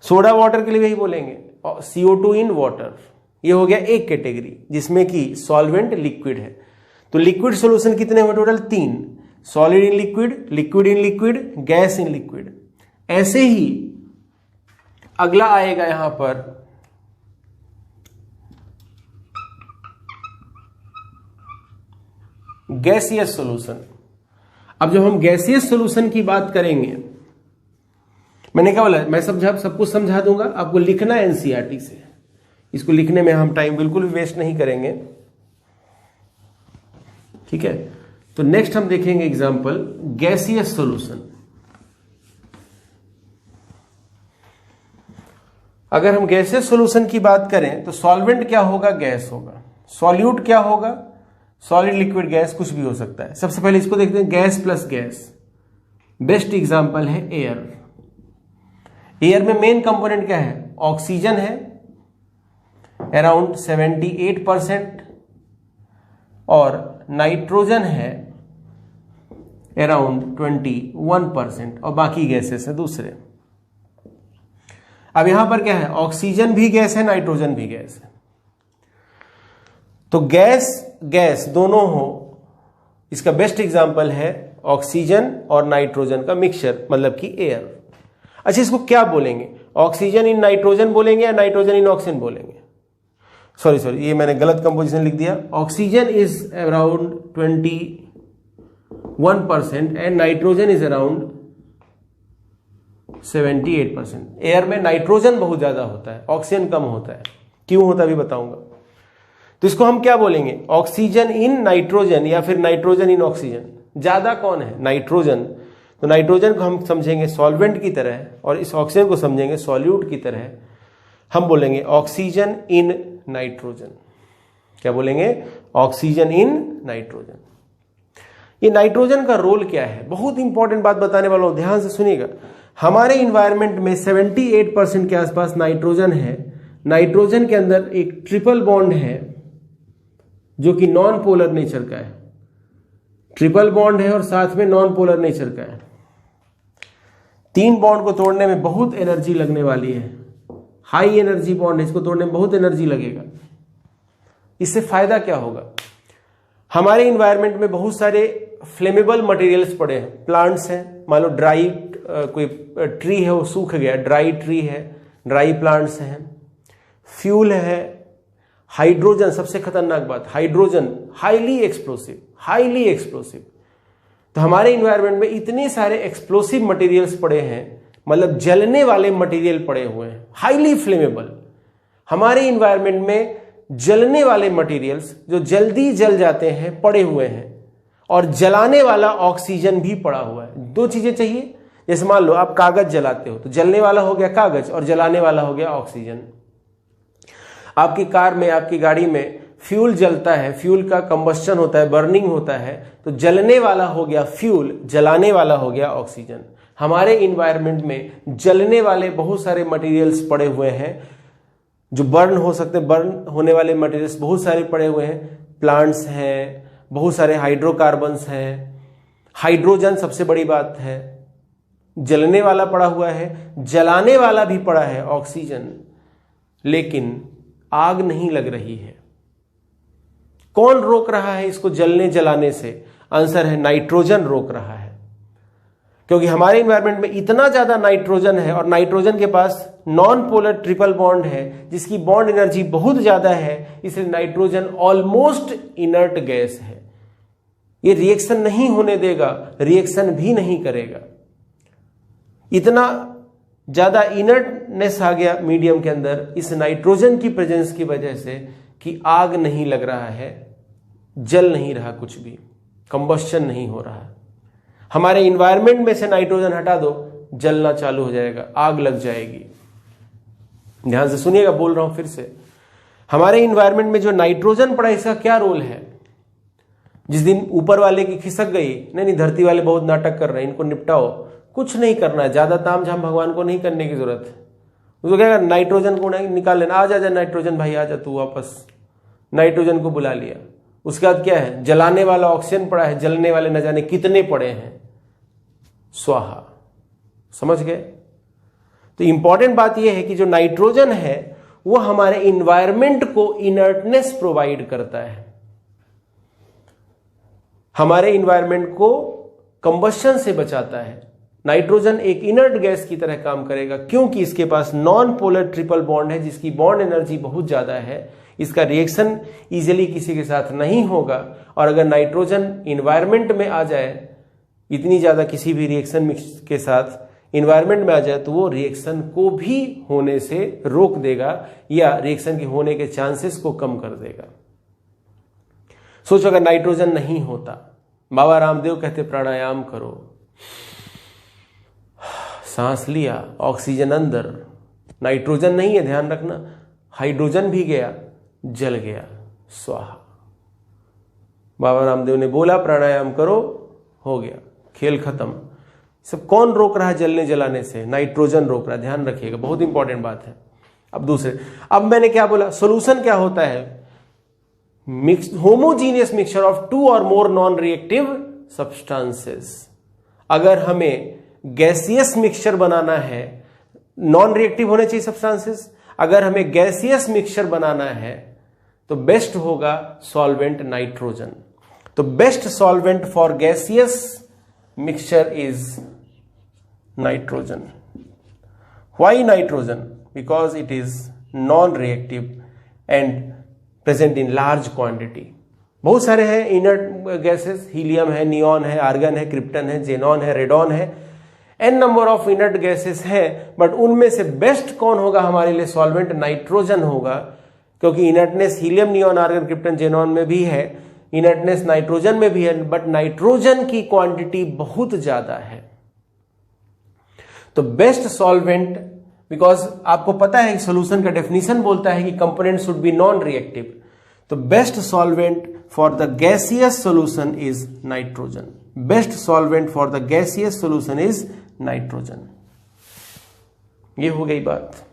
Soda water के लिए वही बोलेंगे, CO2 इन वाटर। ये हो गया एक कैटेगरी जिसमें कि सॉल्वेंट लिक्विड है। तो लिक्विड सॉल्यूशन कितने हुए total? 3, solid in liquid, liquid in liquid, gas in liquid. ऐसे ही अगला आएगा यहां पर गैसियस सॉल्यूशन। अब जब हम गैसियस सॉल्यूशन की बात करेंगे, मैंने क्या बोला, मैं सब कुछ समझा दूंगा, आपको लिखना है एनसीईआरटी से। इसको लिखने में हम टाइम बिल्कुल भी वेस्ट नहीं करेंगे, ठीक है। तो नेक्स्ट हम देखेंगे एग्जांपल गैसियस सॉल्यूशन। अगर हम गैसियस सॉल्यूशन की बात करें तो सॉल्वेंट क्या होगा? गैस होगा। सॉल्यूट क्या होगा? सॉलिड लिक्विड गैस, कुछ भी हो सकता है। सबसे पहले इसको देखते हैं, gas plus gas. Best example है एयर। एयर में मेन कंपोनेंट क्या है? ऑक्सीजन है अराउंड 78% और नाइट्रोजन है अराउंड 21% और बाकी गैसेस है दूसरे। अब यहां पर क्या है? ऑक्सीजन भी गैस है, नाइट्रोजन भी गैस है। तो गैस गैस दोनों हो, इसका बेस्ट एग्जांपल है ऑक्सीजन और नाइट्रोजन का मिक्सचर, मतलब कि एयर। अच्छा, इसको क्या बोलेंगे? ऑक्सीजन इन नाइट्रोजन बोलेंगे या नाइट्रोजन इन ऑक्सीजन बोलेंगे? सॉरी, ये मैंने गलत कंपोजिशन लिख दिया। Oxygen is around 21% and nitrogen is around 78%। Air में नाइट्रोजन बहुत ज्यादा होता है, ऑक्सीजन कम होता है। क्यों होता है अभी बताऊंगा। तो इसको हम क्या बोलेंगे? ऑक्सीजन इन नाइट्रोजन या फिर नाइट्रोजन इन ऑक्सीजन। ज्यादा कौन है? नाइट्रोजन। तो नाइट्रोजन को हम समझेंगे सॉल्वेंट की तरह और इस ऑक्सीजन को समझेंगे सॉल्यूट की तरह। हम बोलेंगे ऑक्सीजन इन नाइट्रोजन। क्या बोलेंगे? Oxygen in nitrogen. ये नाइट्रोजन का रोल क्या है? बहुत इंपॉर्टेंट बात बताने वाला हूं, ध्यान से सुनिएगा। हमारे इन्वायरमेंट में 78% के आसपास नाइट्रोजन है। नाइट्रोजन के अंदर एक ट्रिपल बॉन्ड है जो कि नॉन पोलर नेचर का है। ट्रिपल बॉन्ड है और साथ में नॉन पोलर नेचर का है। 3 बॉन्ड को तोड़ने में बहुत एनर्जी लगने वाली है, हाई एनर्जी बॉन्ड है, इसको तोड़ने में बहुत एनर्जी लगेगा। इससे फायदा क्या होगा? हमारे इन्वायरमेंट में बहुत सारे फ्लेमेबल मटेरियल्स पड़े हैं, प्लांट्स हैं, मान लो ड्राई कोई ट्री है वो सूख गया, ड्राई ट्री है, ड्राई प्लांट्स हैं, फ्यूल है, हाइड्रोजन, सबसे खतरनाक बात हाइड्रोजन, हाईली एक्सप्लोसिव। तो हमारे इन्वायरमेंट में इतने सारे एक्सप्लोसिव मटेरियल्स पड़े हैं, मतलब जलने वाले मटेरियल पड़े हुए हैं, हाईली फ्लेमेबल। हमारे इन्वायरमेंट में जलने वाले मटेरियल्स जो जल्दी जल जाते हैं पड़े हुए हैं, और जलाने वाला ऑक्सीजन भी पड़ा हुआ है। 2 चीजें चाहिए। जैसे मान लो आप कागज जलाते हो तो जलने वाला हो गया कागज और जलाने वाला हो गया ऑक्सीजन। आपकी कार में, आपकी गाड़ी में फ्यूल जलता है, फ्यूल का कंबस्टन होता है, बर्निंग होता है, तो जलने वाला हो गया फ्यूल, जलाने वाला हो गया ऑक्सीजन। हमारे इन्वायरमेंट में जलने वाले बहुत सारे मटेरियल्स पड़े हुए हैं जो बर्न हो सकते हैं, बर्न होने वाले मटेरियल्स बहुत सारे पड़े हुए हैं। प्लांट्स हैं, बहुत सारे हाइड्रोकार्बन्स हैं, हाइड्रोजन सबसे बड़ी बात है, जलने वाला पड़ा हुआ है, जलाने वाला भी पड़ा है ऑक्सीजन, लेकिन आग नहीं लग रही है। कौन रोक रहा है इसको जलने जलाने से? आंसर है नाइट्रोजन रोक रहा है, क्योंकि हमारे इन्वायरमेंट में इतना ज्यादा नाइट्रोजन है और नाइट्रोजन के पास नॉन पोलर ट्रिपल बॉन्ड है जिसकी बॉन्ड एनर्जी बहुत ज्यादा है, इसलिए नाइट्रोजन ऑलमोस्ट इनर्ट गैस है। ये रिएक्शन नहीं होने देगा, रिएक्शन भी नहीं करेगा। इतना ज्यादा इनर्टनेस आ गया मीडियम के अंदर इस नाइट्रोजन की प्रेजेंस की वजह से कि आग नहीं लग रहा है, जल नहीं रहा, कुछ भी कंबस्शन नहीं हो रहा है। हमारे इन्वायरमेंट में से नाइट्रोजन हटा दो, जलना चालू हो जाएगा, आग लग जाएगी। ध्यान से सुनिएगा, बोल रहा हूं फिर से। हमारे इन्वायरमेंट में जो नाइट्रोजन पड़ा, इसका क्या रोल है? जिस दिन ऊपर वाले की खिसक गई, नहीं धरती वाले बहुत नाटक कर रहे हैं, इनको निपटाओ, कुछ नहीं करना है, ज्यादा ताम झाम भगवान को नहीं करने की जरूरत है। उसको क्या, नाइट्रोजन को निकाल लेना, आ जा नाइट्रोजन भाई, आ जा तू वापस। नाइट्रोजन को बुला लिया। उसके बाद क्या है, जलाने वाला ऑक्सीजन पड़ा है, जलने वाले न जाने कितने पड़े हैं, स्वाहा। समझ गए? तो इंपॉर्टेंट बात यह है कि जो नाइट्रोजन है वो हमारे इन्वायरमेंट को इनर्टनेस प्रोवाइड करता है, हमारे इन्वायरमेंट को कंबशन से बचाता है। नाइट्रोजन एक इनर्ट गैस की तरह काम करेगा, क्योंकि इसके पास नॉन पोलर ट्रिपल बॉन्ड है, जिसकी बॉन्ड एनर्जी बहुत ज्यादा है। इसका रिएक्शन इजीली किसी के साथ नहीं होगा, और अगर नाइट्रोजन इन्वायरमेंट में आ जाए, इतनी ज्यादा किसी भी रिएक्शन मिक्स के साथ इन्वायरमेंट में आ जाए, तो वो रिएक्शन को भी होने से रोक देगा या रिएक्शन के होने के चांसेस को कम कर देगा। सोचो अगर नाइट्रोजन नहीं होता, बाबा रामदेव कहते प्राणायाम करो, सांस लिया, ऑक्सीजन अंदर, नाइट्रोजन नहीं है, ध्यान रखना, हाइड्रोजन भी गया, जल गया, स्वाहा। बाबा रामदेव ने बोला प्राणायाम करो, हो गया, खेल खत्म। सब कौन रोक रहा है जलने जलाने से? नाइट्रोजन रोक रहा है, ध्यान रखिएगा, बहुत इंपॉर्टेंट बात है। अब दूसरे, अब मैंने क्या बोला, सॉल्यूशन क्या होता है? Homogeneous mixture of to or more non reactive substances. अगर हमें गैसियस मिक्सचर बनाना है, नॉन रिएक्टिव होने चाहिए सब्सटेंसेस, अगर हमें गैसियस मिक्सचर बनाना है तो बेस्ट होगा सॉल्वेंट नाइट्रोजन। तो best solvent for gaseous mixture is nitrogen. Why nitrogen? Because it is non reactive and present in large quantity. बहुत सारे हैं इनर्ट गैसेस, हीलियम है, नियॉन है, आर्गन है, क्रिप्टन है, जेनॉन है, रेडॉन है, an number of inert gases है, बट उनमें से बेस्ट कौन होगा हमारे लिए? सॉल्वेंट नाइट्रोजन होगा, क्योंकि inertness helium, neon, argon, krypton, xenon में भी है, इनर्टनेस नाइट्रोजन में भी है, बट नाइट्रोजन की क्वांटिटी बहुत ज्यादा है। तो बेस्ट सॉल्वेंट, बिकॉज आपको पता है सॉल्यूशन का डेफिनेशन बोलता है कि component should be non reactive, तो best solvent for the gaseous solution is nitrogen. Best solvent for the gaseous solution is nitrogen. ये हो गई बात।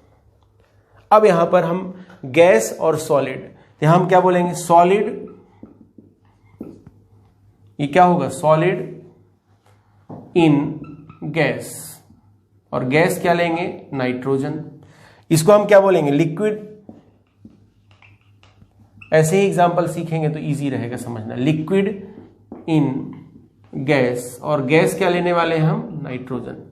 अब यहां पर हम गैस और सॉलिड, यहां हम क्या बोलेंगे? सॉलिड, ये क्या होगा? सॉलिड इन गैस, और गैस क्या लेंगे? नाइट्रोजन। इसको हम क्या बोलेंगे? लिक्विड। ऐसे ही एग्जांपल सीखेंगे तो इजी रहेगा समझना। लिक्विड इन गैस, और गैस क्या लेने वाले हैं हम? नाइट्रोजन।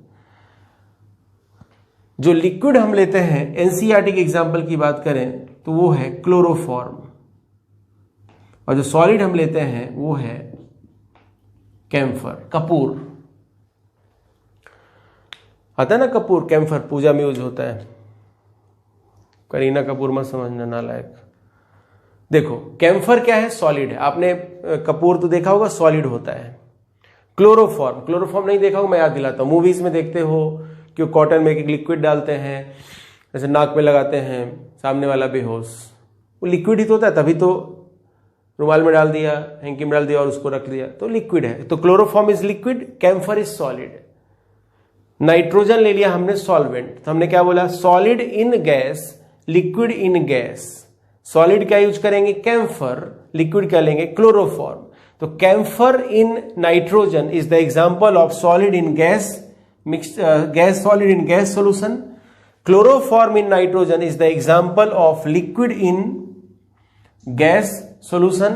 जो लिक्विड हम लेते हैं, एनसीईआरटी के एग्जांपल की बात करें तो वो है क्लोरोफॉर्म, और जो सॉलिड हम लेते हैं वो है कैम्फर, कपूर। आता है ना कपूर, कैम्फर पूजा में यूज होता है। करीना कपूर मत समझना नालायक। देखो कैम्फर क्या है? सॉलिड है। आपने कपूर तो देखा होगा, सॉलिड होता है। क्लोरोफॉर्म, क्लोरोफॉर्म नहीं देखा होगा, मैं याद दिलाता हूं, मूवीज में देखते हो कि कॉटन में एक लिक्विड डालते हैं, जैसे नाक पे लगाते हैं, सामने वाला बेहोश, वो लिक्विड ही तो होता है, तभी तो रुमाल में डाल दिया, हैंकी में डाल दिया और उसको रख दिया, तो लिक्विड है। तो chloroform is liquid, camphor is solid. Nitrogen ले लिया हमने सॉल्वेंट, तो हमने क्या बोला? Solid in gas, liquid in gas. Solid क्या यूज करेंगे? कैम्फर। लिक्विड क्या लेंगे? क्लोरोफॉर्म। तो camphor in nitrogen is the example of solid in gas gas, solid in gas solution. Chloroform in nitrogen is the example of liquid in gas solution,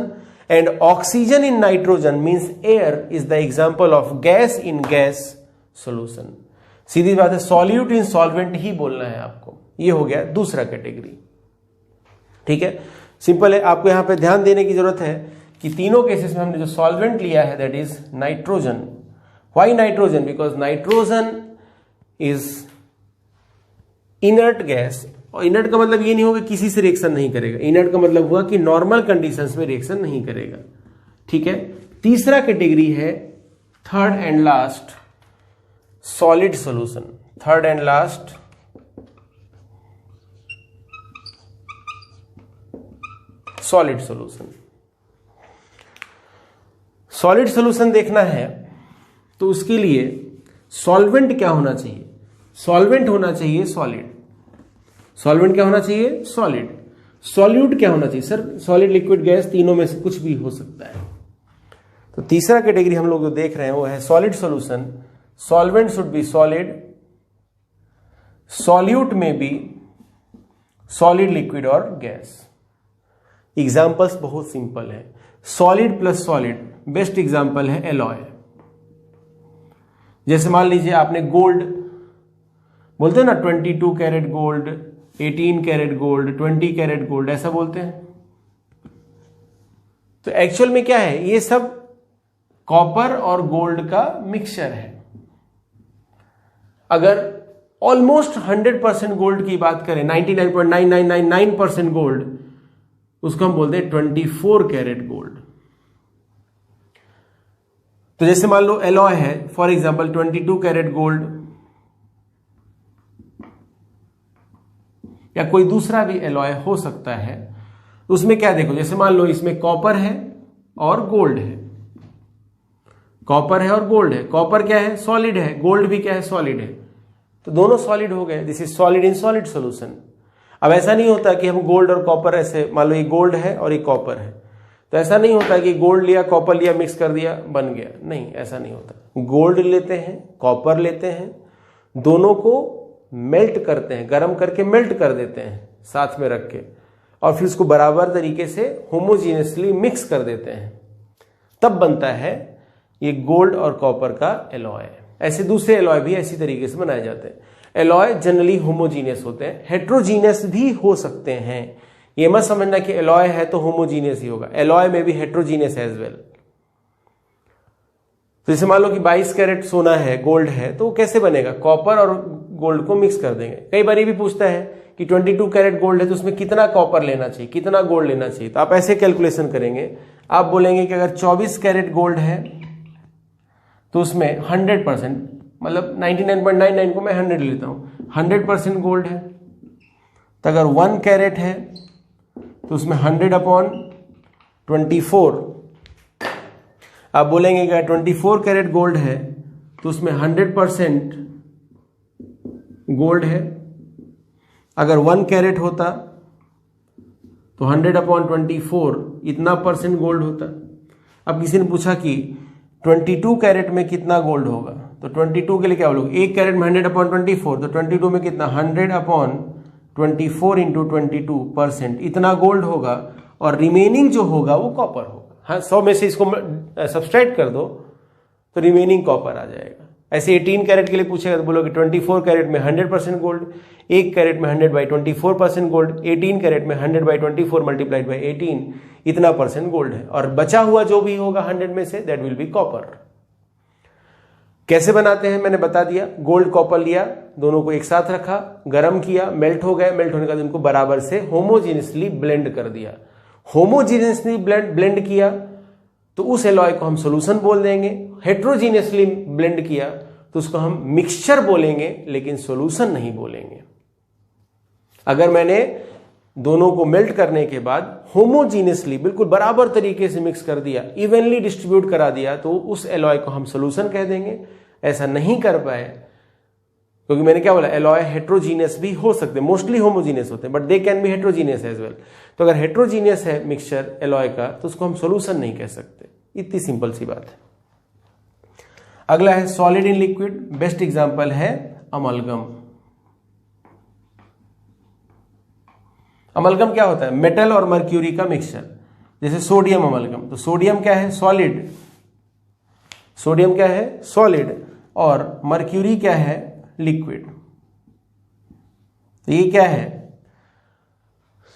and oxygen in nitrogen means air is the example of gas in gas solution। सीधी बात है, solute in solvent ही बोलना है आपको। ये हो गया दूसरा कैटेगरी, ठीक है, सिंपल है। आपको यहां पे ध्यान देने की जरूरत है कि तीनों केसेस में हमने जो सॉल्वेंट लिया है that is nitrogen. Why nitrogen? Because nitrogen is inert gas, और इनर्ट का मतलब ये नहीं होगा किसी से रिएक्शन नहीं करेगा, इनर्ट का मतलब हुआ कि नॉर्मल कंडीशंस में रिएक्शन नहीं करेगा, ठीक है। तीसरा कैटेगरी है third and last solid solution. Third and last solid solution. Solid solution देखना है तो उसके लिए सॉल्वेंट क्या होना चाहिए? सॉल्वेंट होना चाहिए सॉलिड। सॉल्वेंट क्या होना चाहिए? सॉलिड। सॉल्यूट क्या होना चाहिए? सर सॉलिड, लिक्विड, गैस, तीनों में से कुछ भी हो सकता है। तो तीसरा कैटेगरी हम लोग जो देख रहे हैं वो है solid solution. Solvent should be solid, solute may be solid, liquid और गैस। एग्जांपल्स बहुत सिंपल है। Solid plus solid, best example है एलॉय। जैसे मान लीजिए आपने गोल्ड, बोलते हैं ना 22 carat gold, 18 carat gold, 20 carat gold, ऐसा बोलते हैं। तो एक्चुअल में क्या है? ये सब कॉपर और गोल्ड का मिक्सचर है। अगर ऑलमोस्ट 100% गोल्ड की बात करें, 99.9999% गोल्ड, उसको हम बोलते हैं 24 कैरेट गोल्ड। तो जैसे मान लो एलॉय है, फॉर एग्जांपल 22 कैरेट गोल्ड, या कोई दूसरा भी एलॉय हो सकता है। तो उसमें क्या देखो, जैसे मान लो इसमें कॉपर है और गोल्ड है। कॉपर है और गोल्ड है। कॉपर क्या है? सॉलिड है। गोल्ड भी क्या है? सॉलिड है। तो दोनों सॉलिड हो गए। This is solid in solid solution. अब ऐसा नहीं होता कि हम गोल्ड और कॉपर, ऐसे मान लो ये गोल्ड है और ये कॉपर है, तो ऐसा नहीं होता कि गोल्ड लिया, कॉपर लिया, मिक्स कर दिया, बन गया। नहीं, ऐसा नहीं होता। गोल्ड लेते हैं, कॉपर लेते हैं, दोनों को मेल्ट करते हैं, गर्म करके मेल्ट कर देते हैं साथ में रख के, और फिर उसको बराबर तरीके से होमोजीनियसली मिक्स कर देते हैं, तब बनता है ये गोल्ड और कॉपर का एलॉय। ऐसे दूसरे एलॉय भी ऐसी तरीके से बनाए जाते हैं। एलॉय जनरली होमोजीनियस होते हैं, हेट्रोजीनियस भी हो सकते हैं। ये मत समझना कि एलॉय है तो होमोजीनियस ही होगा, एलॉय में भी हेट्रोजीनियस एज वेल। तो जैसे मान लो कि 22 कैरेट सोना है, गोल्ड है, तो वो कैसे बनेगा? कॉपर और गोल्ड को मिक्स कर देंगे। कई बार ये भी पूछता है कि 22 कैरेट गोल्ड है तो उसमें कितना कॉपर लेना चाहिए, कितना गोल्ड लेना चाहिए। तो आप ऐसे कैलकुलेशन करेंगे, आप बोलेंगे कि अगर 24 कैरेट गोल्ड है तो उसमें 100%, मतलब 99.99 को मैं 100 लेता हूं, 100% गोल्ड है। तो अगर 1 कैरेट है तो उसमें 100/24, आप बोलेंगे कि 24 कैरेट गोल्ड है तो उसमें 100% गोल्ड है। अगर 1 कैरेट होता तो 100/24 इतना परसेंट गोल्ड होता। अब किसी ने पूछा कि 22 कैरेट में कितना गोल्ड होगा, तो 22 के लिए क्या बोलोगे? 1 कैरेट में 100/24, तो 22 में कितना? 100/24 इंटू 22%, इतना गोल्ड होगा, और रिमेनिंग जो होगा वो कॉपर होगा। हाँ, 100 में से इसको सब्सट्रैक्ट कर दो तो रिमेनिंग कॉपर आ जाएगा। ऐसे 18 कैरेट के लिए पूछेगा तो बोलोगे 24 कैरेट में 100% गोल्ड, 1 कैरेट में 100/24% गोल्ड, 18 कैरेट में 100/24 मल्टीप्लाइड बाई 18, इतना परसेंट गोल्ड है, और बचा हुआ जो भी होगा 100 में से, दैट विल बी कॉपर। कैसे बनाते हैं मैंने बता दिया। गोल्ड कॉपर लिया, दोनों को एक साथ रखा, गर्म किया, मेल्ट हो गए, मेल्ट होने के बाद उनको बराबर से होमोजीनियसली ब्लेंड कर दिया। होमोजीनियसली ब्लेंड किया तो उस एलॉय को हम सॉल्यूशन बोल देंगे। हेट्रोजीनियसली ब्लेंड किया तो उसको हम मिक्सचर बोलेंगे, लेकिन सॉल्यूशन नहीं बोलेंगे। अगर मैंने दोनों को मेल्ट करने के बाद होमोजीनियसली बिल्कुल बराबर तरीके से मिक्स कर दिया, इवनली डिस्ट्रीब्यूट करा दिया, तो उस एलॉय को हम सॉल्यूशन कह देंगे। ऐसा नहीं कर पाए क्योंकि मैंने क्या बोला, एलॉय हेट्रोजीनियस भी हो सकते हैं, मोस्टली होमोजीनियस होते हैं, but they can be heterogeneous as well. तो अगर हेट्रोजीनियस है मिक्सचर एलॉय का तो उसको हम सॉल्यूशन नहीं कह सकते। इतनी सिंपल सी बात है। अगला है solid in liquid. Best example है अमलगम। अमलगम क्या होता है? मेटल और मर्क्यूरी का मिक्सचर। जैसे सोडियम अमलगम, तो सोडियम क्या है? सॉलिड। सोडियम क्या है? सॉलिड। और मर्क्यूरी क्या है? लिक्विड। तो ये क्या है?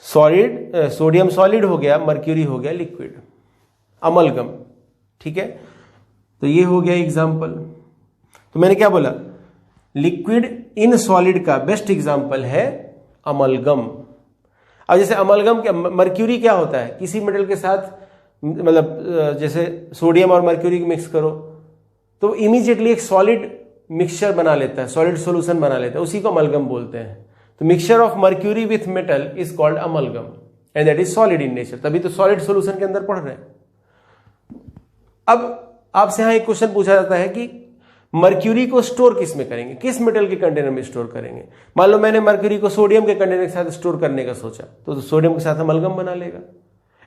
सॉलिड, सोडियम सॉलिड हो गया, मर्क्यूरी हो गया लिक्विड, अमलगम। ठीक है, तो ये हो गया एग्जाम्पल। तो मैंने क्या बोला? लिक्विड इन सॉलिड का बेस्ट एग्जाम्पल है अमलगम। अब जैसे अमलगम क्या, मर्क्यूरी क्या होता है? किसी मेटल के साथ, मतलब जैसे सोडियम और मर्क्यूरी मिक्स करो तो इमीडिएटली एक सॉलिड मिक्सचर बना लेता है, सॉलिड सॉल्यूशन बना लेता है, उसी को अमलगम बोलते हैं। तो mixture of mercury with metal is called amalgam. And that is solid in nature, तभी तो सॉलिड सॉल्यूशन के अंदर पढ़ रहे हैं। अब आपसे यहां एक क्वेश्चन पूछा जाता है कि मर्क्यूरी को स्टोर किस में करेंगे, किस मेटल के कंटेनर में स्टोर करेंगे। मान लो मैंने मर्क्यूरी को सोडियम के कंटेनर के साथ स्टोर करने का सोचा, तो सोडियम के साथ अमलगम बना लेगा।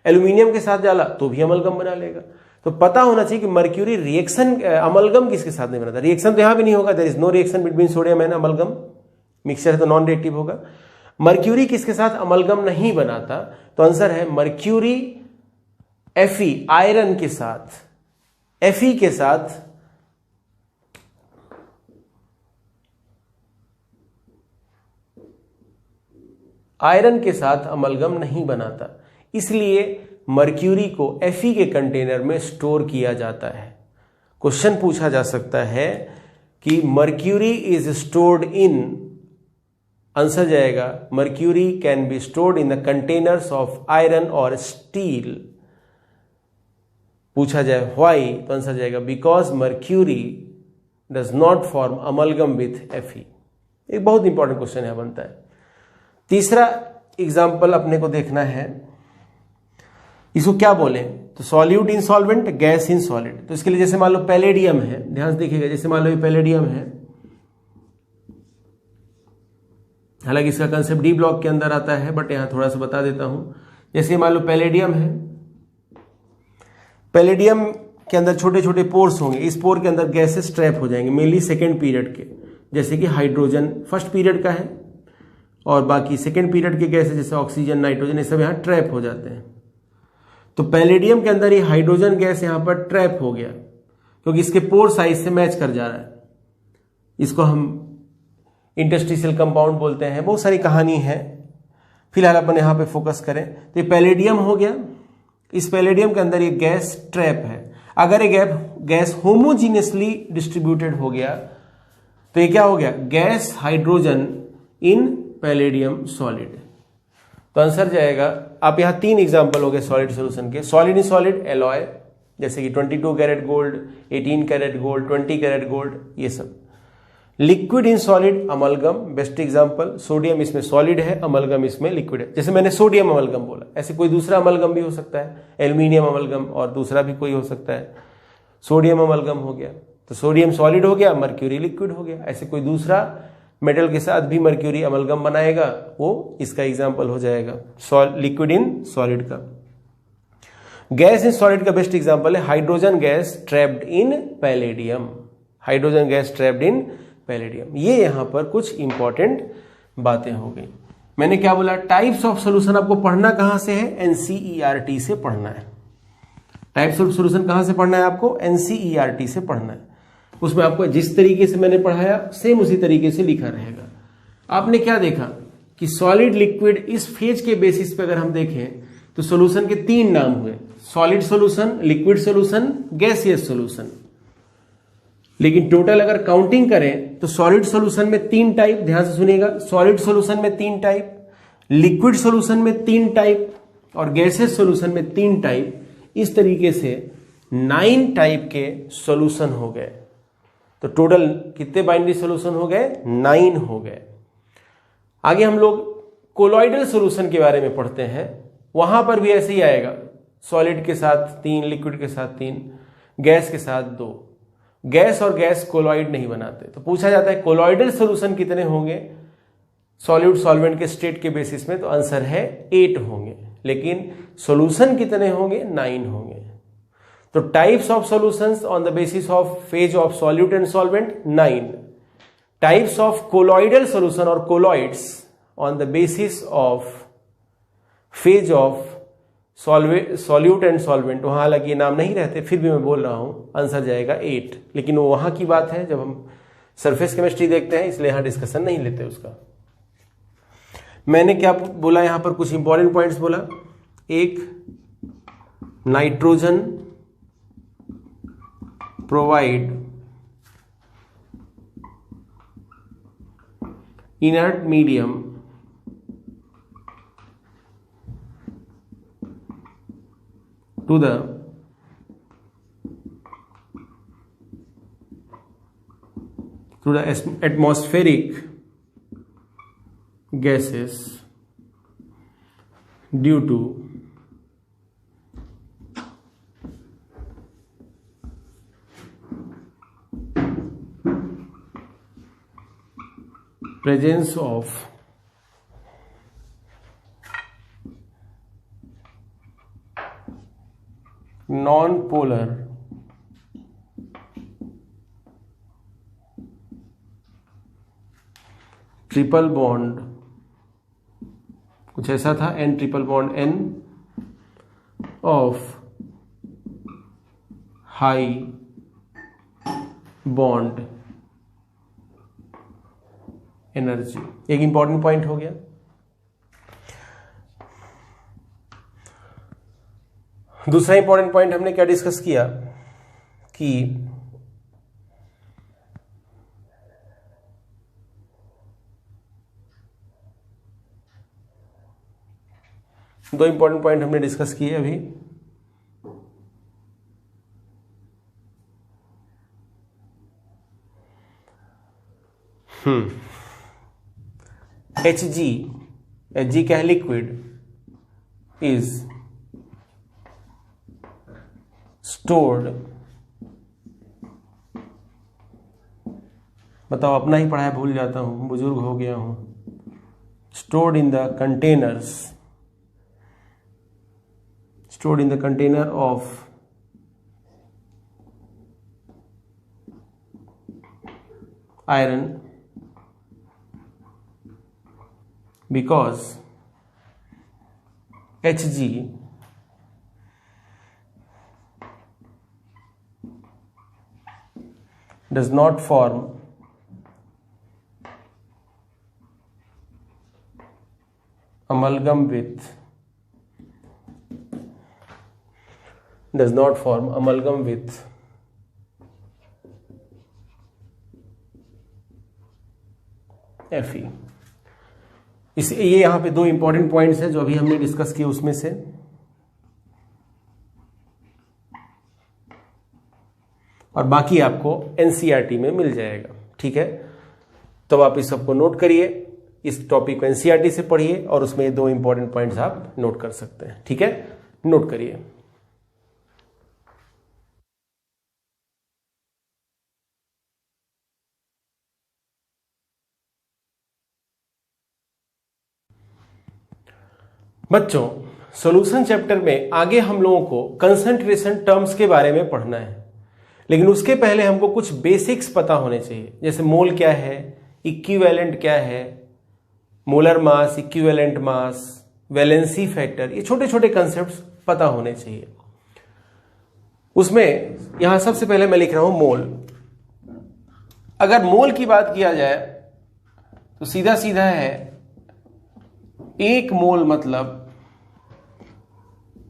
एल्यूमिनियम के साथ डाला तो भी अमलगम बना लेगा। तो पता होना चाहिए कि मर्क्यूरी रिएक्शन अमलगम किसके साथ नहीं बनाता। रिएक्शन तो यहां भी नहीं होगा, there is no reaction between sodium and amalgam, mixture है तो नॉन रिएक्टिव होगा। मर्क्यूरी किसके साथ अमलगम नहीं बनाता, तो आंसर है मर्क्यूरी Fe आयरन के साथ, Fe के साथ आयरन के साथ अमलगम नहीं बनाता, इसलिए मर्क्यूरी को Fe के कंटेनर में स्टोर किया जाता है। क्वेश्चन पूछा जा सकता है कि mercury is stored in, answer जाएगा mercury can be stored in the containers of iron और स्टील। पूछा जाए व्हाई, तो आंसर जाएगा because mercury does not form amalgam with Fe। एक बहुत इंपॉर्टेंट क्वेश्चन यहां बनता है। तीसरा एग्जाम्पल अपने को देखना है, इसको क्या बोले, तो solute in solvent, gas in solid. तो इसके लिए जैसे मान लो पैलेडियम है, ध्यान से देखिएगा, जैसे मान लो ये पैलेडियम है, हालांकि इसका कंसेप्ट डी ब्लॉक के अंदर आता है, बट यहां थोड़ा सा बता देता हूं। जैसे मान लो पैलेडियम है, पैलेडियम के अंदर छोटे छोटे पोर्स होंगे, इस पोर के अंदर गैसेस ट्रैप हो जाएंगे, मेनली सेकेंड पीरियड के, जैसे कि हाइड्रोजन फर्स्ट पीरियड का है और बाकी सेकेंड पीरियड के गैसेस जैसे ऑक्सीजन, नाइट्रोजन, ये सब यहां ट्रैप हो जाते हैं। तो पैलेडियम के अंदर ये हाइड्रोजन गैस यहां पर ट्रैप हो गया क्योंकि इसके पोर साइज से मैच कर जा रहा है। इसको हम इंटरस्टिशियल कंपाउंड बोलते हैं, बहुत सारी कहानी है, फिलहाल अपन यहां पे फोकस करें। तो ये पैलेडियम हो गया, इस पैलेडियम के अंदर ये गैस ट्रैप है। अगर ये गैस होमोजीनियसली डिस्ट्रीब्यूटेड हो गया तो ये क्या हो गया, gas hydrogen in palladium solid. तो आंसर जाएगा, आप यहां 3 एग्जांपल हो गए सॉलिड सॉल्यूशन के। सॉलिड इन सॉलिड एलॉय, जैसे कि 22 carat gold, 18 carat gold, 20 carat gold, ये सब। Liquid in solid amalgam, best example, sodium इसमें सॉलिड है, अमलगम इसमें लिक्विड है। जैसे मैंने सोडियम अमलगम बोला, ऐसे कोई दूसरा अमलगम भी हो सकता है, एल्यूमिनियम अमलगम और दूसरा भी कोई हो सकता है। सोडियम अमलगम हो गया तो सोडियम सॉलिड हो गया, मर्क्यूरी लिक्विड हो गया। ऐसे कोई दूसरा मेटल के साथ भी मर्क्यूरी अमलगम बनाएगा, वो इसका एग्जाम्पल हो जाएगा लिक्विड इन सॉलिड का। गैस इन सॉलिड का बेस्ट एग्जाम्पल है hydrogen gas trapped in palladium, hydrogen gas trapped in palladium. ये यहां पर कुछ इंपॉर्टेंट बातें हो गई। मैंने क्या बोला, टाइप्स ऑफ सॉल्यूशन आपको पढ़ना कहां से है, एनसीईआरटी से पढ़ना है। टाइप्स ऑफ सॉल्यूशन कहां से पढ़ना है आपको, एनसीईआरटी से पढ़ना है। उसमें आपको जिस तरीके से मैंने पढ़ाया सेम उसी तरीके से लिखा रहेगा। आपने क्या देखा कि सॉलिड लिक्विड इस फेज के बेसिस पे अगर हम देखें तो सॉल्यूशन के 3 नाम हुए, solid solution, liquid solution, gaseous solution. लेकिन टोटल अगर काउंटिंग करें तो सॉलिड सॉल्यूशन में 3 टाइप, ध्यान से सुनिएगा, सॉलिड सॉल्यूशन में 3 टाइप, लिक्विड सॉल्यूशन में 3 टाइप और गैसियस सॉल्यूशन में 3 टाइप। इस तरीके से 9 टाइप के सॉल्यूशन हो गए। तो टोटल कितने बाइनरी सॉल्यूशन हो गए, 9 हो गए। आगे हम लोग कोलॉइडल सॉल्यूशन के बारे में पढ़ते हैं, वहां पर भी ऐसे ही आएगा, सॉलिड के साथ 3, लिक्विड के साथ 3, गैस के साथ 2। गैस और गैस कोलॉइड नहीं बनाते, तो पूछा जाता है कोलॉइडल सॉल्यूशन कितने होंगे सॉल्यूट सॉल्वेंट के स्टेट के बेसिस में, तो आंसर है 8 होंगे। लेकिन सॉल्यूशन कितने होंगे, 9 होंगे। तो types of solutions on the basis of phase of solute and solvent 9, types of colloidal solution और colloids on the basis of phase of solute and solvent, वहां हालांकि नाम नहीं रहते, फिर भी मैं बोल रहा हूं, आंसर जाएगा 8। लेकिन वो वहां की बात है जब हम सरफेस केमिस्ट्री देखते हैं, इसलिए यहां डिस्कशन नहीं लेते उसका। मैंने क्या बोला यहां पर, कुछ इंपॉर्टेंट पॉइंट्स बोला। एक, nitrogen provide inert medium to the atmospheric gases due to presence of non-polar triple bond, कुछ ऐसा था, n triple bond n of high bond energy. एक इंपॉर्टेंट पॉइंट हो गया। दूसरा इंपॉर्टेंट पॉइंट हमने क्या डिस्कस किया कि दो इंपॉर्टेंट पॉइंट हमने डिस्कस किए अभी। Hg क्या है? लिक्विड इज स्टोर्ड, बताओ, अपना ही पढ़ाया भूल जाता हूं, बुजुर्ग हो गया हूं। Stored in the containers, stored in the container of iron because Hg does not form amalgam with Fe। ये यहां पे दो इंपॉर्टेंट पॉइंट्स हैं जो अभी हमने डिस्कस किए उसमें से। और बाकी आपको एनसीईआरटी में मिल जाएगा, ठीक है। तो आप इस सबको नोट करिए, इस टॉपिक को एनसीईआरटी से पढ़िए और उसमें ये दो इंपॉर्टेंट पॉइंट्स आप नोट कर सकते हैं, ठीक है। नोट करिए। बच्चों, सॉल्यूशन चैप्टर में आगे हम लोगों को कंसंट्रेशन टर्म्स के बारे में पढ़ना है, लेकिन उसके पहले हमको कुछ बेसिक्स पता होने चाहिए, जैसे मोल क्या है, इक्विवेलेंट क्या है, molar mass, equivalent mass, valency factor, ये छोटे छोटे कंसेप्ट्स पता होने चाहिए। उसमें यहां सबसे पहले मैं लिख रहा हूं मोल। अगर मोल की बात किया जाए तो सीधा सीधा है, एक मोल मतलब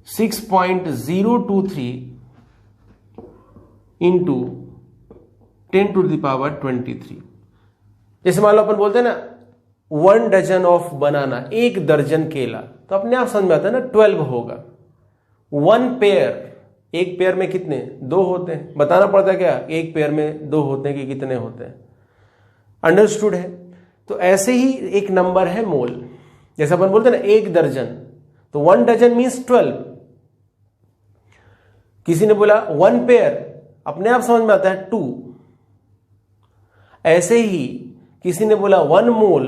6.023 इंटू 10⁻23। जैसे मान लो अपन बोलते हैं ना 1 डजन ऑफ बनाना, एक दर्जन केला, तो अपने आप समझ में आता है ना 12 होगा। 1 पेयर, एक पेयर में कितने? 2 होते हैं। बताना पड़ता है क्या एक पेयर में 2 होते हैं कि कितने होते हैं? अंडरस्टूड है। तो ऐसे ही एक नंबर है मोल। जैसे अपन बोलते हैं ना एक दर्जन, तो 1 डजन मीन्स 12। किसी ने बोला 1 पेयर, अपने आप समझ में आता है 2। ऐसे ही किसी ने बोला 1 मोल,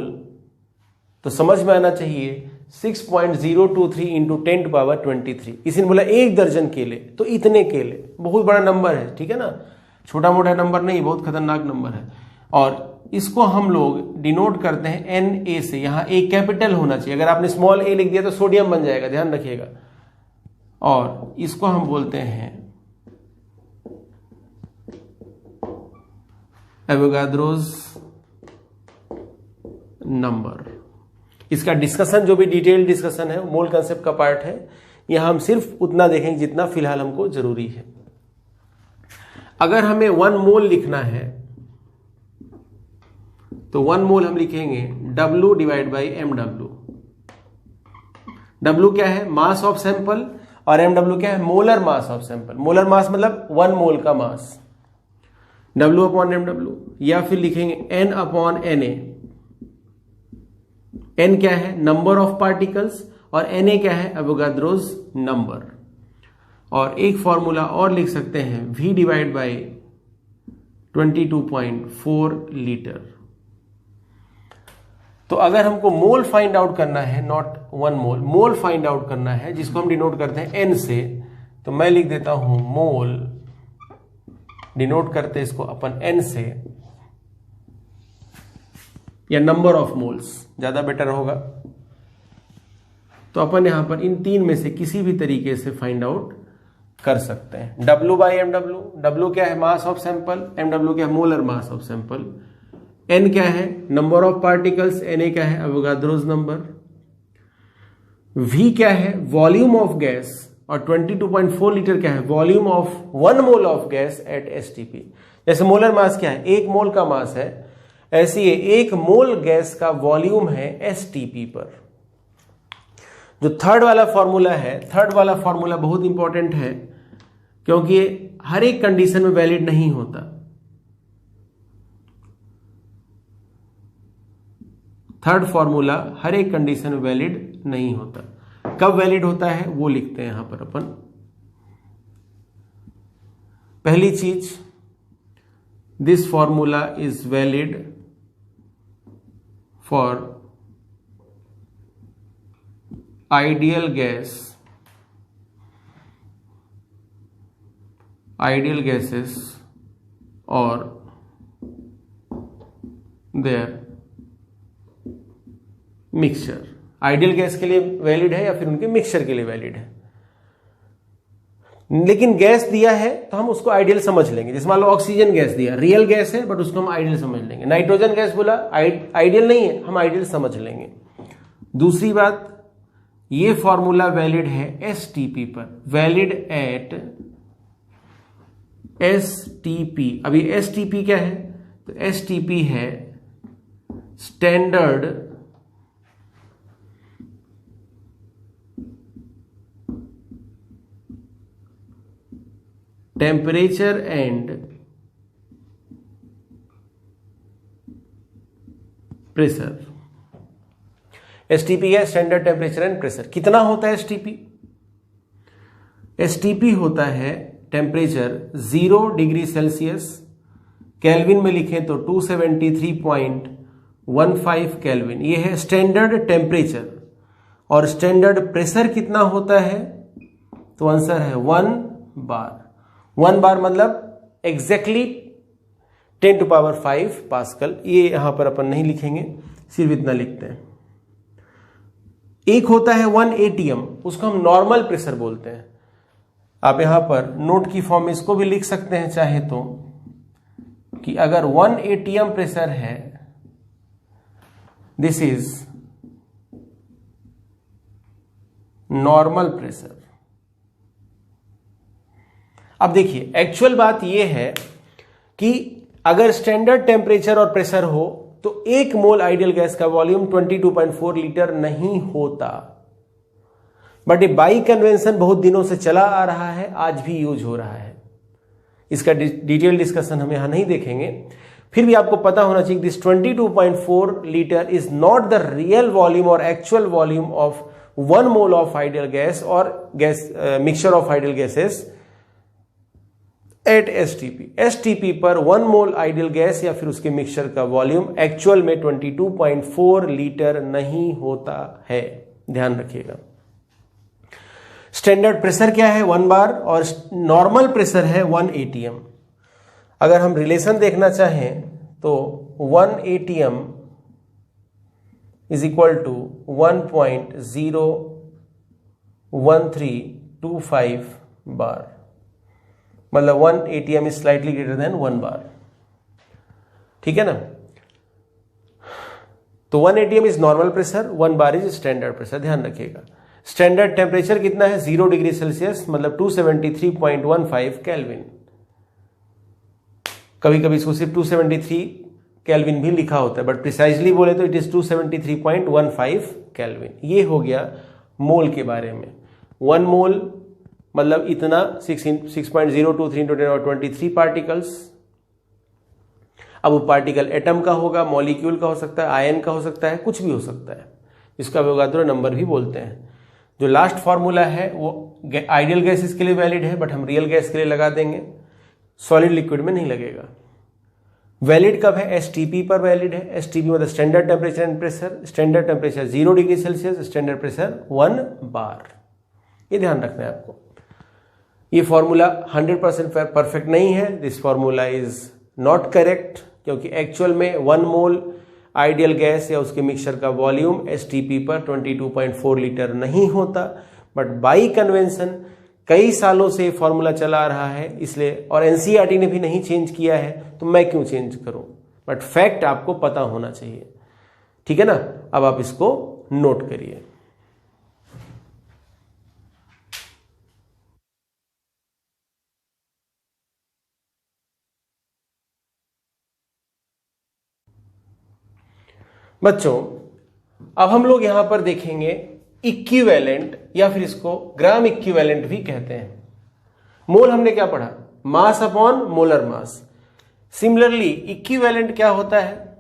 तो समझ में आना चाहिए 6.023 इंटू 10⁻23। किसी ने बोला एक दर्जन केले, तो इतने केले, बहुत बड़ा नंबर है, ठीक है ना, छोटा मोटा नंबर नहीं, बहुत खतरनाक नंबर है। और इसको हम लोग डिनोट करते हैं Na से। यहां ए कैपिटल होना चाहिए, अगर आपने स्मॉल ए लिख दिया तो सोडियम बन जाएगा, ध्यान रखिएगा। और इसको हम बोलते हैं एवोगाड्रोस नंबर। इसका डिस्कशन, जो भी डिटेल डिस्कशन है, मोल कंसेप्ट का पार्ट है। यहां हम सिर्फ उतना देखेंगे जितना फिलहाल हमको जरूरी है। अगर हमें 1 मोल लिखना है तो 1 मोल हम लिखेंगे W divide by MW। W क्या है? मास ऑफ सैंपल, और MW क्या है? Molar mass of sample. Molar mass मतलब 1 मोल का मास, W अपॉन MW। या फिर लिखेंगे N अपॉन Na। N क्या है? नंबर ऑफ पार्टिकल्स, और Na क्या है, एवोगाद्रोज नंबर। और एक फॉर्मूला और लिख सकते हैं, V डिवाइड बाई 22.4 लीटर। तो अगर हमको मोल फाइंड आउट करना है, not 1 mole, mole find out करना है, जिसको हम डिनोट करते हैं N से, तो मैं लिख देता हूं मोल, डिनोट करते हैं इसको अपन N से, या नंबर ऑफ मोल्स ज्यादा बेटर होगा। तो अपन यहां पर इन तीन में से किसी भी तरीके से फाइंड आउट कर सकते हैं। W बाई MW, W क्या है, मास ऑफ सैंपल, MW क्या है, molar mass of sample, N क्या है, नंबर ऑफ पार्टिकल्स, Na क्या है, एवोगाद्रोज नंबर, V क्या है, वॉल्यूम ऑफ गैस, और 22.4 लीटर क्या है, volume of 1 mole of gas at STP। जैसे मोलर मास क्या है, 1 मोल का मास है, ऐसी है 1 मोल गैस का वॉल्यूम है STP पर। जो थर्ड वाला फॉर्मूला है, थर्ड वाला फॉर्मूला बहुत इंपॉर्टेंट है, क्योंकि हर एक कंडीशन में वैलिड नहीं होता। थर्ड फॉर्मूला हर एक कंडीशन में वैलिड नहीं होता। कब वैलिड होता है वो लिखते हैं यहां पर अपन। पहली चीज, this formula is valid for ideal gas, ideal gases और देयर मिक्सचर। आइडियल गैस के लिए वैलिड है या फिर उनके मिक्सचर के लिए वैलिड है। लेकिन गैस दिया है तो हम उसको आइडियल समझ लेंगे। जैसे मान लो ऑक्सीजन गैस दिया, रियल गैस है बट उसको हम आइडियल समझ लेंगे। नाइट्रोजन गैस बोला आइडियल नहीं है, हम आइडियल समझ लेंगे। दूसरी बात, ये फॉर्मूला वैलिड है STP पर, वैलिड एट STP। अभी STP क्या है, तो STP है standard temperature and pressure. STP है स्टैंडर्ड टेम्परेचर एंड प्रेशर। कितना होता है STP? STP होता है टेम्परेचर 0 डिग्री सेल्सियस, केल्विन में लिखें तो 273.15 केल्विन। ये है स्टैंडर्ड टेम्परेचर। और स्टैंडर्ड प्रेशर कितना होता है, तो आंसर है 1 बार। 1 बार मतलब एग्जैक्टली 10⁵ पास्कल। ये यहां पर अपन नहीं लिखेंगे, सिर्फ इतना लिखते हैं। एक होता है 1 ATM, उसको हम नॉर्मल प्रेशर बोलते हैं। आप यहां पर नोट की फॉर्म में इसको भी लिख सकते हैं चाहे तो, कि अगर 1 ATM प्रेशर है, दिस इज नॉर्मल प्रेशर। अब देखिए, एक्चुअल बात यह है कि अगर स्टैंडर्ड टेम्परेचर और प्रेशर हो तो 1 मोल आइडियल गैस का वॉल्यूम 22.4 लीटर नहीं होता। बट ये बाई कन्वेंशन बहुत दिनों से चला आ रहा है, आज भी यूज हो रहा है। इसका डिटेल डिस्कशन हम यहां नहीं देखेंगे। फिर भी आपको पता होना चाहिए this 22.4 litre is not the real volume और actual volume of 1 mole of ideal gas और gas mixture of ideal gases at STP। STP पर 1 मोल आइडियल गैस या फिर उसके मिक्सचर का वॉल्यूम एक्चुअल में 22.4 लीटर नहीं होता है, ध्यान रखिएगा। स्टैंडर्ड प्रेशर क्या है, 1 बार, और नॉर्मल प्रेशर है 1 ATM। अगर हम रिलेशन देखना चाहें तो 1 ATM इज इक्वल टू 1.01325 बार, मतलब 1 ATM is slightly greater than 1 बार। ठीक है ना। तो 1 ATM is normal pressure, 1 bar is standard pressure, ध्यान रखिएगा। स्टैंडर्ड टेम्परेचर कितना है, 0 डिग्री सेल्सियस, मतलब 273.15 केल्विन। कभी कभी इसको सिर्फ 273 केल्विन भी लिखा होता है, बट प्रिसाइजली बोले तो इट इज 273.15 केल्विन। ये हो गया मोल के बारे में। 1 मोल मतलब इतना 6.023 पार्टिकल्स। अब वो पार्टिकल एटम का होगा, मॉलिक्यूल का हो सकता है, आयन का हो सकता है, कुछ भी हो सकता है, इसका एवोगाद्रो नंबर भी बोलते हैं। जो लास्ट फॉर्मूला है वो आइडियल गैसेस के लिए वैलिड है, बट हम रियल गैस के लिए लगा देंगे, सॉलिड लिक्विड में नहीं लगेगा। वैलिड कब है? एसटीपी पर वैलिड है। एसटीपी मतलब standard temperature and pressure. Standard temperature 0 degree Celsius, standard pressure 1 बार। ये ध्यान रखना है आपको। ये फॉर्मूला 100% परफेक्ट नहीं है, this formula is not correct, क्योंकि एक्चुअल में 1 मोल आइडियल गैस या उसके मिक्सचर का वॉल्यूम एसटीपी पर 22.4 लीटर नहीं होता, बट बाई कन्वेंशन कई सालों से फॉर्मूला चला आ रहा है, इसलिए, और एनसीईआरटी ने भी नहीं चेंज किया है, तो मैं क्यों चेंज करूं। बट फैक्ट आपको पता होना चाहिए, ठीक है ना। अब आप इसको नोट करिए। बच्चों, अब हम लोग यहां पर देखेंगे इक्विवेलेंट, या फिर इसको ग्राम इक्विवेलेंट भी कहते हैं। मोल हमने क्या पढ़ा? Mass upon molar mass. Similarly equivalent क्या होता है?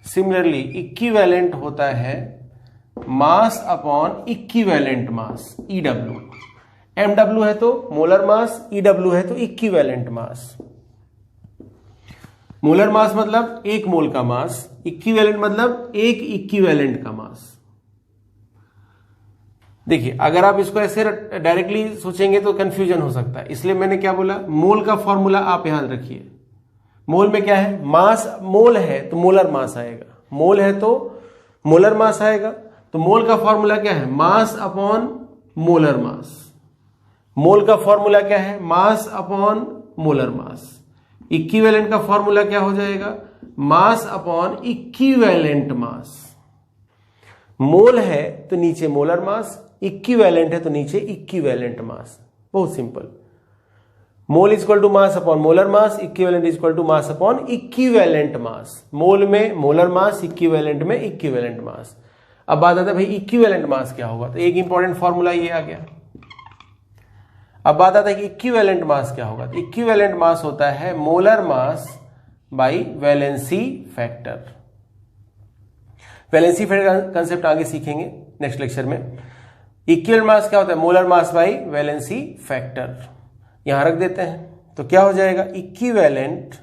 सिमिलरली इक्विवेलेंट होता है mass upon equivalent mass, EW. MW है तो मोलर मास, ईडब्ल्यू है तो इक्विवेलेंट मास। मोलर मास मतलब 1 मोल का मास, इक्विवेलेंट मतलब 1 इक्विवेलेंट का मास। देखिए, अगर आप इसको ऐसे डायरेक्टली सोचेंगे तो कंफ्यूजन हो सकता है, इसलिए मैंने क्या बोला, मोल का फॉर्मूला आप याद रखिए। मोल में क्या है? मास। मोल है तो मोलर मास आएगा, मोल है तो मोलर मास आएगा। तो मोल का फॉर्मूला क्या है? मास अपॉन मोलर मास। मोल का फॉर्मूला क्या है? Mass upon molar mass. Equivalent का फॉर्मूला क्या हो जाएगा? मास अपॉन इक्विवेलेंट मास। मोल है तो नीचे मोलर मास, इक्विवेलेंट है तो नीचे इक्विवेलेंट मास। बहुत simple. Mole is equal to mass upon molar mass, equivalent is equal to mass upon equivalent mass. Mole में मोलर मास, इक्विवेलेंट में इक्विवेलेंट मास। अब बात आता है भाई इक्विवेलेंट मास क्या होगा, तो एक इंपॉर्टेंट फॉर्मूला ये आ गया। अब बात आता है कि इक्विवेलेंट मास क्या होगा, तो इक्विवेलेंट मास होता है molar mass by valency factor. Valency factor का कंसेप्ट आगे सीखेंगे नेक्स्ट लेक्चर में। इक्विवेलेंट मास क्या होता है? Molar mass by valency factor. यहां रख देते हैं, तो क्या हो जाएगा? Equivalent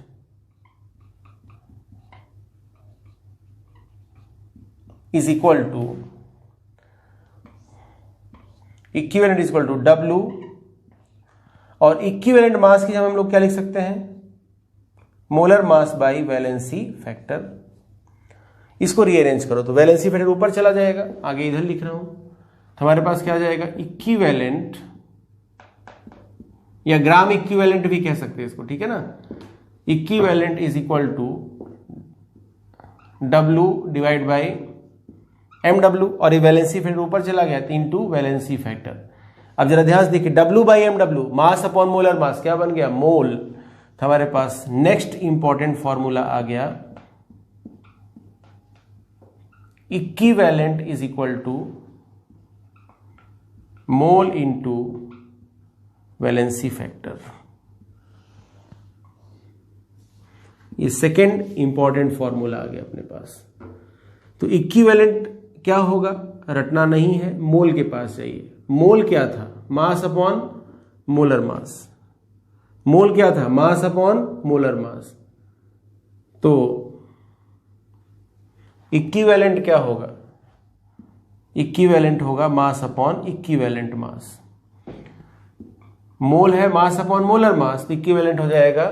is equal to W, और इक्विवेलेंट मास की जब हम लोग क्या लिख सकते हैं? Molar mass by valency factor. इसको रीअरेंज करो तो वैलेंसी फैक्टर ऊपर चला जाएगा, आगे इधर लिख रहा हूं, तो हमारे पास क्या आ जाएगा? इक्विवेलेंट, या ग्राम इक्विवेलेंट भी कह सकते हैं इसको, ठीक है ना। Equivalent is equal to W divide by MW, और ये वैलेंसी फैक्टर ऊपर चला गया, 3 वैलेंसी फैक्टर। अब जरा ध्यान से देखिए, W by MW, mass upon molar mass, क्या बन गया? मोल। तो हमारे पास नेक्स्ट इंपॉर्टेंट फॉर्मूला आ गया, equivalent is equal to mole into valency factor. ये सेकेंड इंपॉर्टेंट फॉर्मूला आ गया अपने पास। तो इक्विवेलेंट क्या होगा? रटना नहीं है, मोल के पास जाइए। मोल क्या था? मास अपॉन मोलर मास। मोल क्या था? मास अपॉन मोलर मास। तो इक्विवेलेंट क्या होगा? इक्विवेलेंट होगा मास अपॉन इक्विवेलेंट मास। मोल है मास अपॉन मोलर मास, तो इक्विवेलेंट हो जाएगा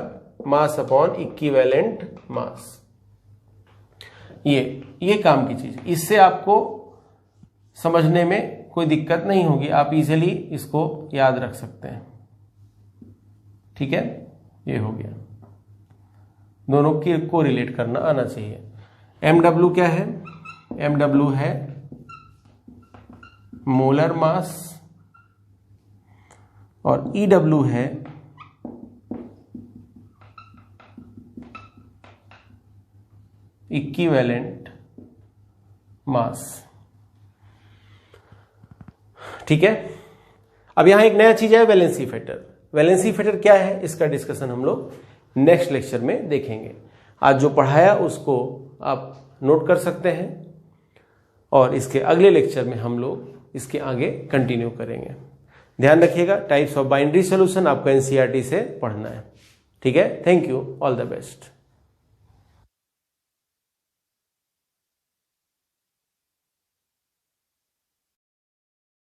मास अपॉन इक्विवेलेंट मास। ये काम की चीज, इससे आपको समझने में कोई दिक्कत नहीं होगी, आप इजीली इसको याद रख सकते हैं, ठीक है। ये हो गया, दोनों की को रिलेट करना आना चाहिए। MW क्या है? MW है मोलर मास, और EW है इक्विवेलेंट मास, ठीक है। अब यहां एक नया चीज है, वैलेंसी फैक्टर। वैलेंसी फैक्टर क्या है, इसका डिस्कशन हम लोग नेक्स्ट लेक्चर में देखेंगे। आज जो पढ़ाया उसको आप नोट कर सकते हैं। और इसके अगले लेक्चर में हम लोग इसके आगे कंटिन्यू करेंगे। ध्यान रखिएगा, टाइप्स ऑफ बाइनरी सॉल्यूशन आपको एनसीईआरटी से पढ़ना है। ठीक है, thank you, all the best.